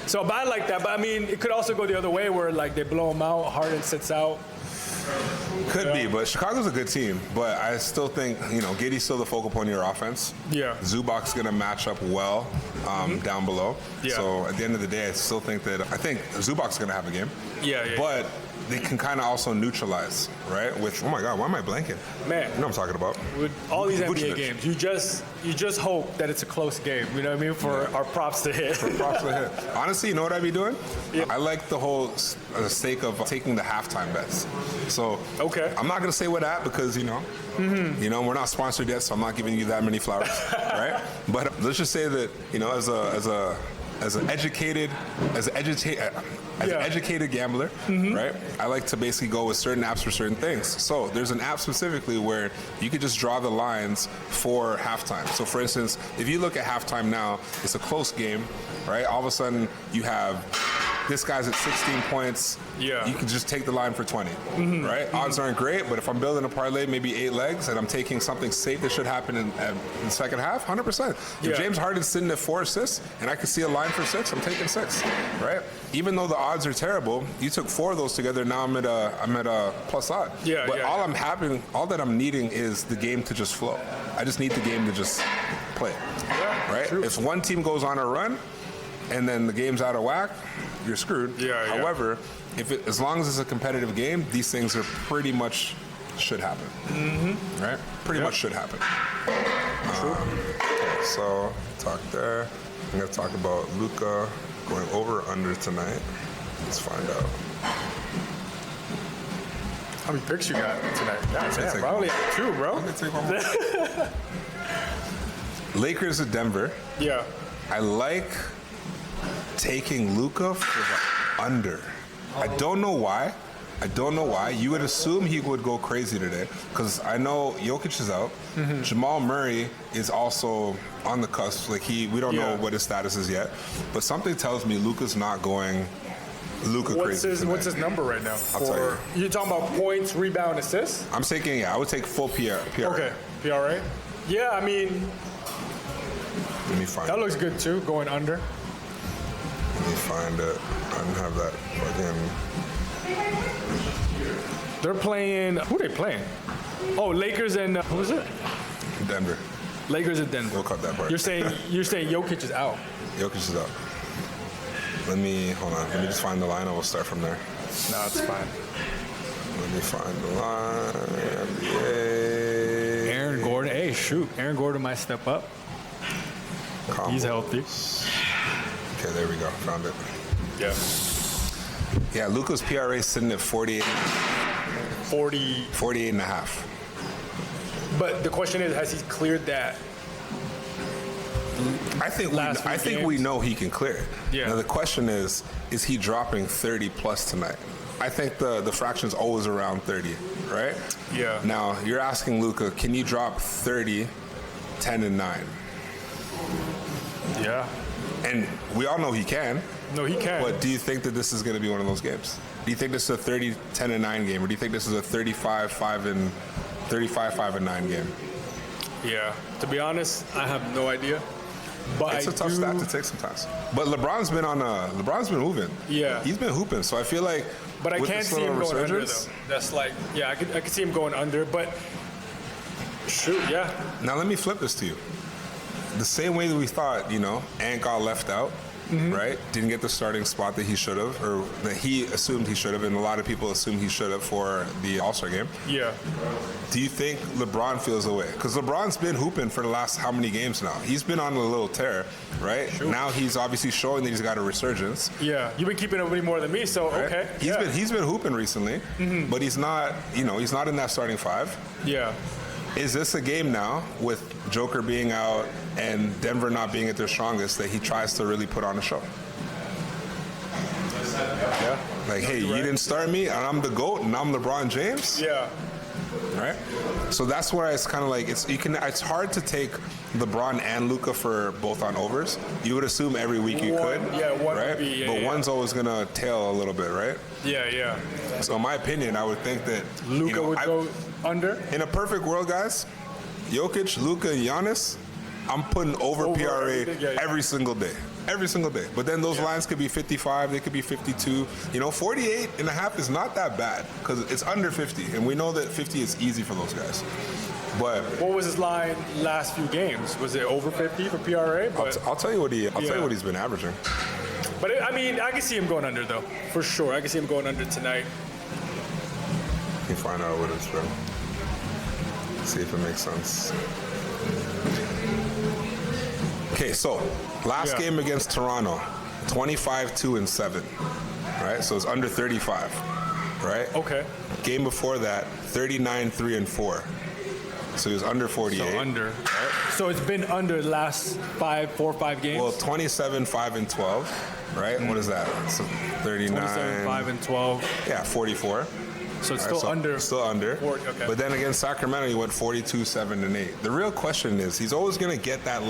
So, but I like that. But I mean, it could also go the other way where like they blow him out, Harden sits out. Could be, but Chicago's a good team. But I still think, Giddey's still the focal point of your offense. Yeah. Zubac's going to match up well down below. Yeah. So at the end of the day, I think Zubac's going to have a game. Yeah. But they can kind of also neutralize, right? With, oh my God, why am I blanking? Man. You know what I'm talking about. With all these NBA Vucevic. games, you just hope that it's a close game. You know what I mean? For our props to hit. Honestly, you know what I'd be doing? Yeah. I like the whole stake of taking the halftime bets. So I'm not going to say what at because, we're not sponsored yet, so I'm not giving you that many flowers, right? But let's just say that, as an educated gambler, right? I like to basically go with certain apps for certain things. So there's an app specifically where you could just draw the lines for halftime. So for instance, if you look at halftime now, it's a close game, right? All of a sudden you have this guy's at 16 points. Yeah. You can just take the line for 20, right? Odds aren't great, but if I'm building a parlay, maybe 8 legs, and I'm taking something safe that should happen in the second half, 100%. If James Harden's sitting at 4 assists, and I can see a line for 6, I'm taking 6, right? Even though the odds are terrible, you took 4 of those together. Now I'm at a plus odd. But all that I'm needing is the game to just flow. I just need the game to just play, right? True. If one team goes on a run, and then the game's out of whack, you're screwed. However, as long as it's a competitive game, these things are pretty much should happen. Right? Pretty much should happen. Okay, so talk there. I'm gonna talk about Luka going over or under tonight. Let's find out. How many picks you got tonight? Damn, probably 2, bro. I'm gonna take one more. Lakers at Denver. Yeah. I like taking Luka for the under. I don't know why. You would assume he would go crazy today because I know Jokic is out. Jamal Murray is also on the cusp. We don't know what his status is yet. But something tells me Luka's not going crazy. What's his number right now? I'll tell you. You're talking about points, rebound, assists? I'm taking, I would take full PRA. Okay, PRA. Yeah, I mean, let me find that looks good too, going under. Let me find it. I don't have that plug in. They're playing. Who are they playing? Oh, Lakers and who is it? Denver. Lakers and Denver. We'll cut that part. You're saying Jokic is out. Jokic is out. Hold on. Let me just find the line and we'll start from there. No, it's fine. Let me find the line. NBA. Aaron Gordon. Hey, shoot. Aaron Gordon might step up. He's healthy. Okay, there we go. Found it. Yeah, Luka's PRA is sitting at 48 and a half. But the question is, has he cleared that? I think we know he can clear it. Yeah. Now the question is he dropping 30 plus tonight? I think the fraction's always around 30, right? Yeah. Now you're asking Luka, can you drop 30, 10 and 9? Yeah. And we all know he can. No, he can. But do you think that this is going to be one of those games? Do you think this is a 30, 10 and 9 game, or do you think this is a 35, 5 and 9 game? Yeah. To be honest, I have no idea. But it's a tough stat to take sometimes. But LeBron's been moving. Yeah. He's been hooping. So I feel like. But I can't see him going under though. That's like, I could see him going under. But shoot, yeah. Now let me flip this to you. The same way that we thought, Ant got left out, right? Didn't get the starting spot that he should have, or that he assumed he should have, and a lot of people assume he should have for the All-Star game. Yeah. Do you think LeBron feels the way? Because LeBron's been hooping for the last how many games now? He's been on a little tear, right? Sure. Now he's obviously showing that he's got a resurgence. Yeah. You've been keeping up way more than me, so Right? okay. He's been hooping recently, but he's not in that starting five. Yeah. Is this a game now with Joker being out and Denver not being at their strongest that he tries to really put on a show? Yeah. Like, hey, you didn't start me, and I'm the GOAT, and I'm LeBron James, Yeah. right? So that's where it's kind of like it's hard to take LeBron and Luka for both on overs. You would assume every week you could, one would right? be, but one's always gonna tail a little bit, right? Yeah. So in my opinion, I would think that Luka would go under. in a perfect world, guys, Jokic, Luka, and Giannis, I'm putting over PRA everything, yeah. every single day. Every single day. But then those lines could be 55, they could be 52. 48 and a half is not that bad because it's under 50. And we know that 50 is easy for those guys. But What was his line last few games? Was it over 50 for PRA? I'll tell you what he's been averaging. But I mean, I can see him going under though, for sure. I can see him going under tonight. Let me find out what it's from. See if it makes sense. Okay, so last game against Toronto, 25-2-7, right? So it's under 35, right? Okay. Game before that, 39-3-4. So he was under 48. So under. So it's been under the last 4 or 5 games. Well, 27-5-12, right? What is that? So 39. 27-5-12. Yeah, 44. So it's All right, still under. Still under. Okay. But then against Sacramento, he went 42-7-8. The real question is, he's always going to get that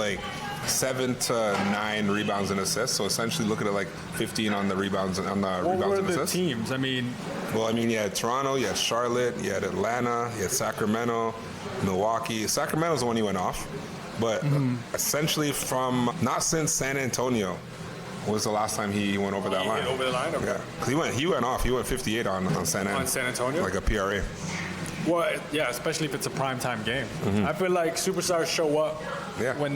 7 to 9 rebounds and assists. So essentially, look at it like 15 on the rebounds and What rebounds were and the assists. teams? I mean, You had Toronto, you had Charlotte, you had Atlanta, you had Sacramento, Milwaukee. Sacramento's the one he went off. But essentially from, not since San Antonio was the last time he went over that line. over the line. Okay. Yeah, 'cause he went off. He went 58 on San Antonio. On San Antonio? Like a PRA. Well, yeah, especially if it's a primetime game. I feel like superstars show up Yeah. when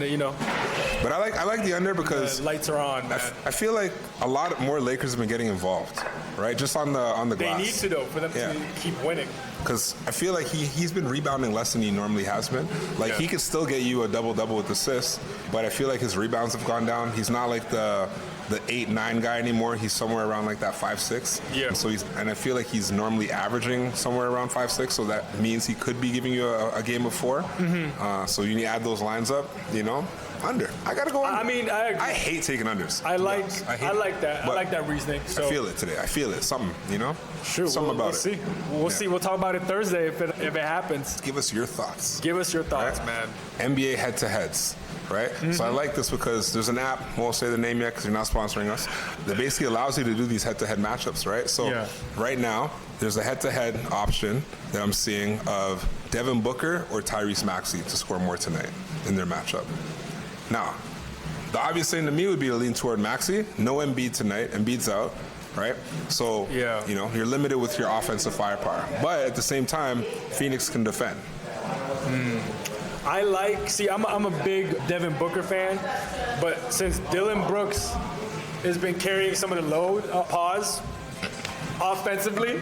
But I like the under because the lights are on. Man. I feel like a lot more Lakers have been getting involved, right? Just on the They glass. need to though for them Yeah. to keep winning. Because I feel like he's been rebounding less than he normally has been. Like he could still get you a double-double with assists, but I feel like his rebounds have gone down. He's not like the 8-9 guy anymore. He's somewhere around like that 5-6. Yeah. And so I feel like he's normally averaging somewhere around 5-6. So that means he could be giving you a game of 4. So you need to add those lines up. Under. I gotta go under. I mean, I agree. I hate taking unders. I like that. I But like that reasoning. So I feel it today. I feel it. Something. Sure, Something we'll about it. see. We'll see. We'll talk about it Thursday if it happens. Give us your thoughts. Give us your thoughts, Right. man. NBA head-to-heads, right? So I like this because there's an app, won't say the name yet because you're not sponsoring us, that basically allows you to do these head-to-head matchups, right? So right now, there's a head-to-head option that I'm seeing of Devin Booker or Tyrese Maxey to score more tonight in their matchup. Now, the obvious thing to me would be to lean toward Maxey. No Embiid tonight. Embiid's out, right? So, you're limited with your offensive firepower. But at the same time, Phoenix can defend. I'm a big Devin Booker fan, but since Dylan Brooks has been carrying some of the load, offensively,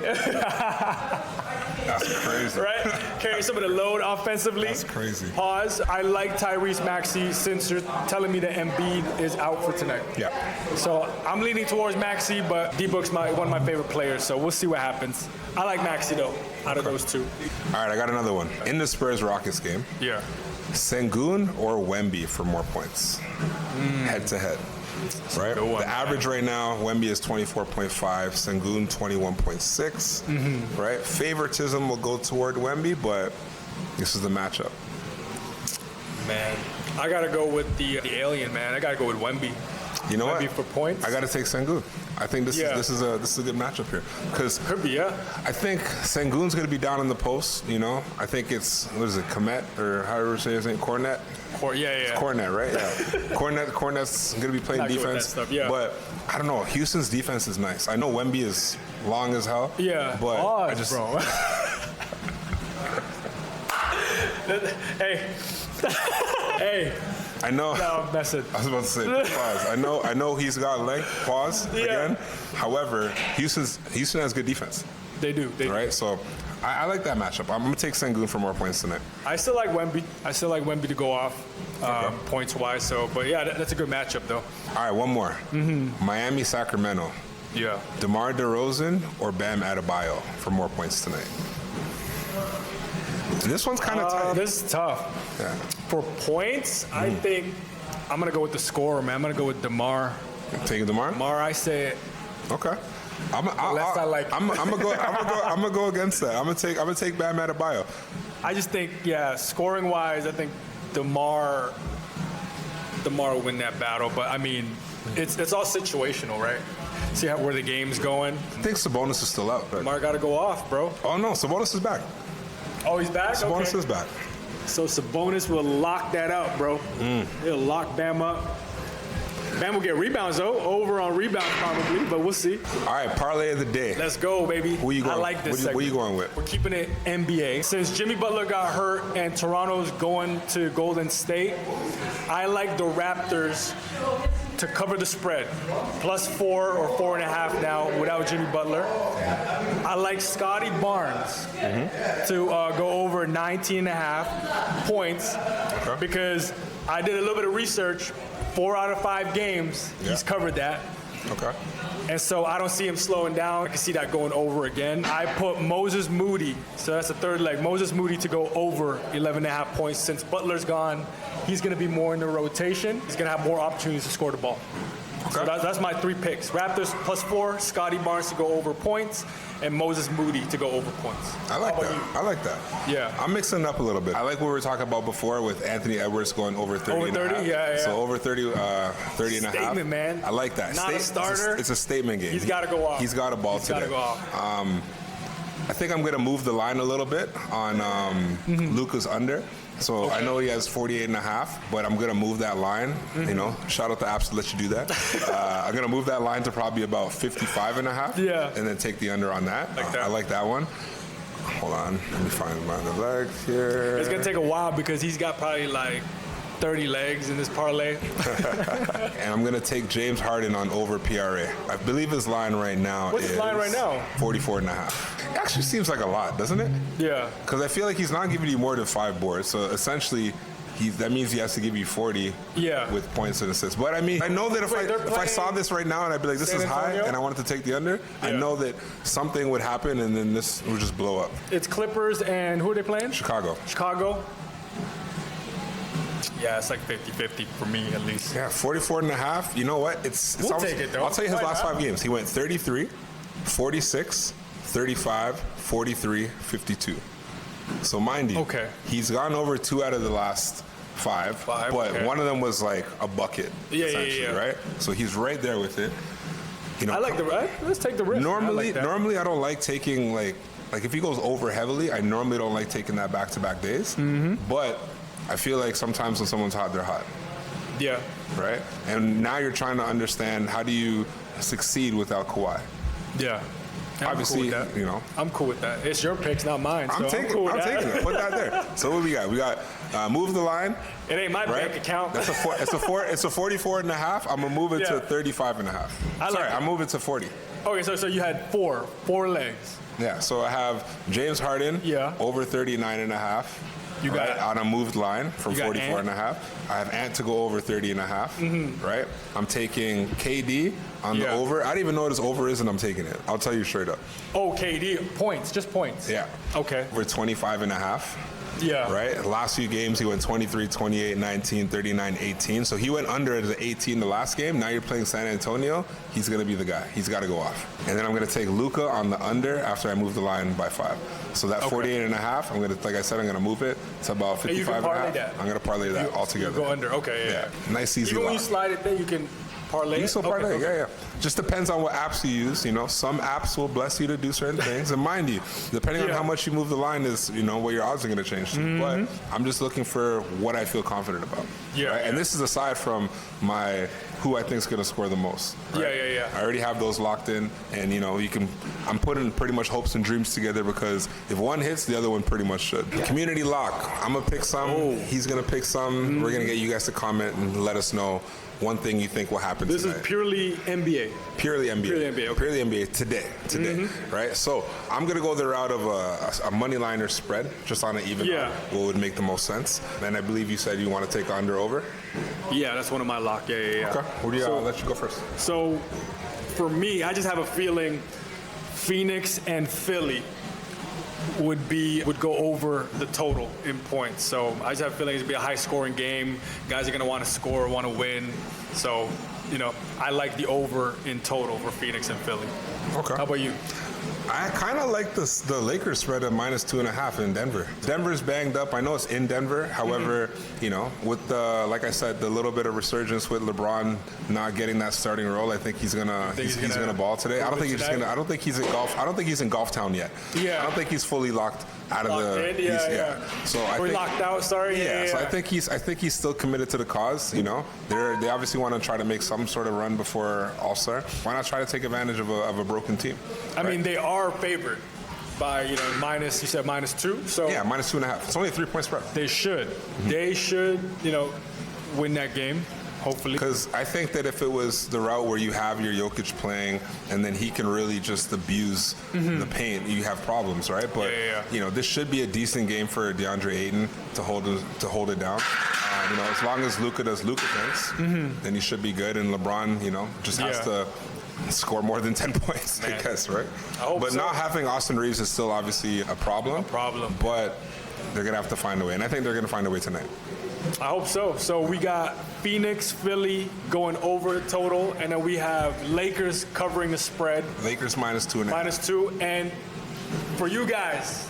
That's crazy. right? Carrying some of the load offensively. That's crazy. I like Tyrese Maxey since you're telling me that Embiid is out for tonight. Yeah. So I'm leaning towards Maxey, but D-Book's one of my favorite players, so we'll see what happens. I like Maxey, though, out of those two. All right, I got another one. In the Spurs-Rockets game, Yeah. Sengun or Wemby for more points? Head-to-head. Right? good one, The average right now, Wemby is 24.5, Sengun 21.6. Right? Favoritism will go toward Wemby, but this is the matchup. Man, I got to go with the alien, man. I got to go with Wemby. You know Wemby what? for points. I got to take Sengun. I think this is a good matchup here because Could be, yeah. I think Sengun's going to be down in the post. I think it's Komet or however you say his name, Cornet. Yeah. Cornet, right? Yeah. Cornet's going to be playing Not good with that defense. stuff, yeah. But I don't know. Houston's defense is nice. I know Wemby is long as hell. Yeah. But I just bro. Hey. I know. No, that's it. I was about to say pause. I know he's got length. Pause again. However, Houston has good defense. They do. Right. So I like that matchup. I'm gonna take Sengun for more points tonight. I still like Wemby to go off points wise. So, but yeah, that's a good matchup though. All right, one more. Miami, Sacramento. Yeah. DeMar DeRozan or Bam Adebayo for more points tonight. This one's kind of tight. This is tough. Yeah. For points, I think I'm gonna go with the scorer, man. I'm gonna go with DeMar. Taking DeMar? DeMar, I say it. Okay. I'm gonna go against that. I'm gonna take Bam Adebayo. I just think, yeah, scoring wise, I think DeMar will win that battle. But I mean, it's all situational, right? See where the game's going. I think Sabonis is still out. But DeMar got to go off, bro. oh no, Sabonis is back. Oh, he's back? Sabonis Okay. is back. So Sabonis will lock that up, bro. He'll lock Bam up. Bam will get rebounds, though. Over on rebounds, probably, but we'll see. All right, parlay of the day. Let's go, baby. Who you going? I like this What you segment. going with? We're keeping it NBA. Since Jimmy Butler got hurt and Toronto's going to Golden State, I like the Raptors to cover the spread. +4 or 4.5 now without Jimmy Butler. I like Scotty Barnes to go over 19.5 points because I did a little bit of research. 4 out of 5 games, he's covered that. Okay. And so I don't see him slowing down. I can see that going over again. I put Moses Moody, so that's the third leg. Moses Moody to go over 11.5 points. Since Butler's gone, he's going to be more in the rotation. He's going to have more opportunities to score the ball. So that's my 3 picks. Raptors +4, Scotty Barnes to go over points, and Moses Moody to go over points. I like How that. about you? I like that. Yeah. I'm mixing it up a little bit. I like what we were talking about before with Anthony Edwards going over 30 Over and a 30? half. Yeah. So over 30 and a half. Statement, man. I like that. Not a starter. It's a statement game. He's got to go off. He's got a ball today. He's got to go off. I think I'm going to move the line a little bit on Luka's under. So I know he has 48 and a half, but I'm going to move that line. You know, shout out to apps to let you do that. I'm going to move that line to probably about 55 and a half. Yeah. And then take the under on that. Like that. I like that one. Hold on. Let me find my other legs here. It's going to take a while because he's got probably like 30 legs in this parlay. And I'm going to take James Harden on over PRA. I believe his line right now What's is his line right now? 44 and a half. It actually seems like a lot, doesn't it? Yeah. Because I feel like he's not giving you more than 5 boards. So essentially, that means he has to give you 40 with points and assists. But I mean, I know that if I saw this right now and I'd be like, this is high, and I wanted to take the under, I know that something would happen and then this would just blow up. It's Clippers and who are they playing? Chicago. Yeah, it's like 50-50 for me at least. Yeah, 44 and a half. You know what? We'll take it, though. I'll tell you his Why last not? 5 games. He went 33, 46, 35, 43, 52. So mind you, he's gone over 2 out of the last 5, but one of them was like a bucket, essentially, right? So he's right there with it. You know, I like the right. Let's take the risk. Normally, I like I don't like taking like if he goes over heavily, I normally don't like taking that back-to-back days. But I feel like sometimes when someone's hot, they're hot. Yeah. Right? And now you're trying to understand how do you succeed without Kawhi? Yeah. Obviously, I'm cool with that. you know. I'm cool with that. It's your picks, not mine. I'm taking it. Put that there. So what we got? We got move the line. It ain't my bank account. That's it's a 44 and a half. I'm gonna move it to 35 and a half. I'm moving to 40. Okay, so you had four legs. Yeah. So I have James Harden. Over 39 and a half. You got on a moved line from 44 and a half. I have Ant to go over 30 and a half. Right. I'm taking KD on the over. I don't even know what his over is, and I'm taking it. I'll tell you straight up. Oh, KD points, just points. Yeah. Okay. Over 25 and a half. Yeah. Right? Last few games, he went 23, 28, 19, 39, 18. So he went under at the 18 the last game. Now you're playing San Antonio. He's going to be the guy. He's got to go off. And then I'm going to take Luka on the under after I move the line by 5. So that 48 and a half, I'm going to, like I said, I'm going to move it to about 55 and a half. That. I'm going to parlay that all together. You go under. Okay, yeah. Nice easy Even when lock. you slide it there, you can parlay. You can still parlay, yeah. Just depends on what apps you use. You know, some apps will bless you to do certain things, and mind you, depending on how much you move the line is, you know, what your odds are going to change to. But I'm just looking for what I feel confident about. Right? And this is aside from my who I think is going to score the most. Right? I already have those locked in, and you know, I'm putting pretty much hopes and dreams together because if one hits, the other one pretty much should. Community lock. I'm gonna pick some. He's gonna pick some. We're gonna get you guys to comment and let us know one thing you think will happen This tonight. is purely NBA. Purely NBA. Purely NBA, okay. Purely NBA today, right? So I'm going to go the route of a money liner spread, just on an even. What would make the most sense. And I believe you said you want to take under over. Yeah, that's one of my lock. Yeah. Okay. What do you, I'll let you go first. So for me, I just have a feeling Phoenix and Philly would go over the total in points. So I just have a feeling it's going to be a high-scoring game. Guys are going to want to score, want to win. So, you know, I like the over in total for Phoenix and Philly. Okay. How about you? I kind of like the Lakers spread at -2.5 in Denver. Denver's banged up. I know it's in Denver. However, you know, with the, like I said, the little bit of resurgence with LeBron not getting that starting role, I think he's gonna ball today. I don't think he's in golf. I don't think he's in Golf Town yet. I don't think he's fully locked out of So I think locked out. Sorry. So I think he's still committed to the cause. You know, they obviously want to try to make some sort of run before All-Star. Why not try to take advantage of a broken team? I mean, they are favored by, you know, minus. You said -2. So yeah, -2.5. It's only a 3-point spread. They should. They should, you know, win that game. Hopefully. Because I think that if it was the route where you have your Jokic playing and then he can really just abuse the paint, you have problems, right? But you know, this should be a decent game for DeAndre Ayton to hold it down. You know, as long as Luka does Luka things, then he should be good. And LeBron, you know, just has to score more than 10 points, I guess, right? But not having Austin Reeves is still obviously a problem. But they're gonna have to find a way, and I think they're gonna find a way tonight. I hope so. So we got Phoenix, Philly going over the total, and then we have Lakers covering the spread. Lakers -2.5. -2, and for you guys,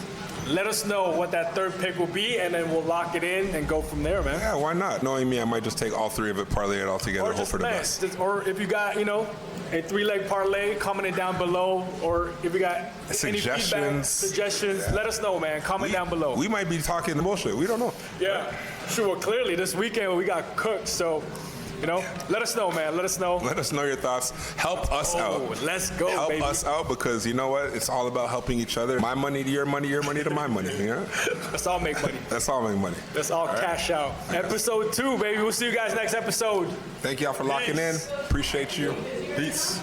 let us know what that third pick will be, and then we'll lock it in and go from there, man. Yeah, why not? Knowing me, I might just take all three of it, parlay it all together, hope for the best. Or if you got, you know, a 3-leg parlay, comment it down below. Or if you got any feedback, suggestions, let us know, man. Comment down below. We might be talking the bullshit. We don't know. Yeah, sure. Well, clearly this weekend we got cooked, so, you know, let us know, man. Let us know. Let us know your thoughts. Help us out. Let's go, Help baby. us out, because you know what? It's all about helping each other. My money to your money to my money. You know? Let's all make money. Let's all make money. Let's all cash out. Episode 2, baby. We'll see you guys next episode. Thank y'all for locking in. Appreciate you. Peace.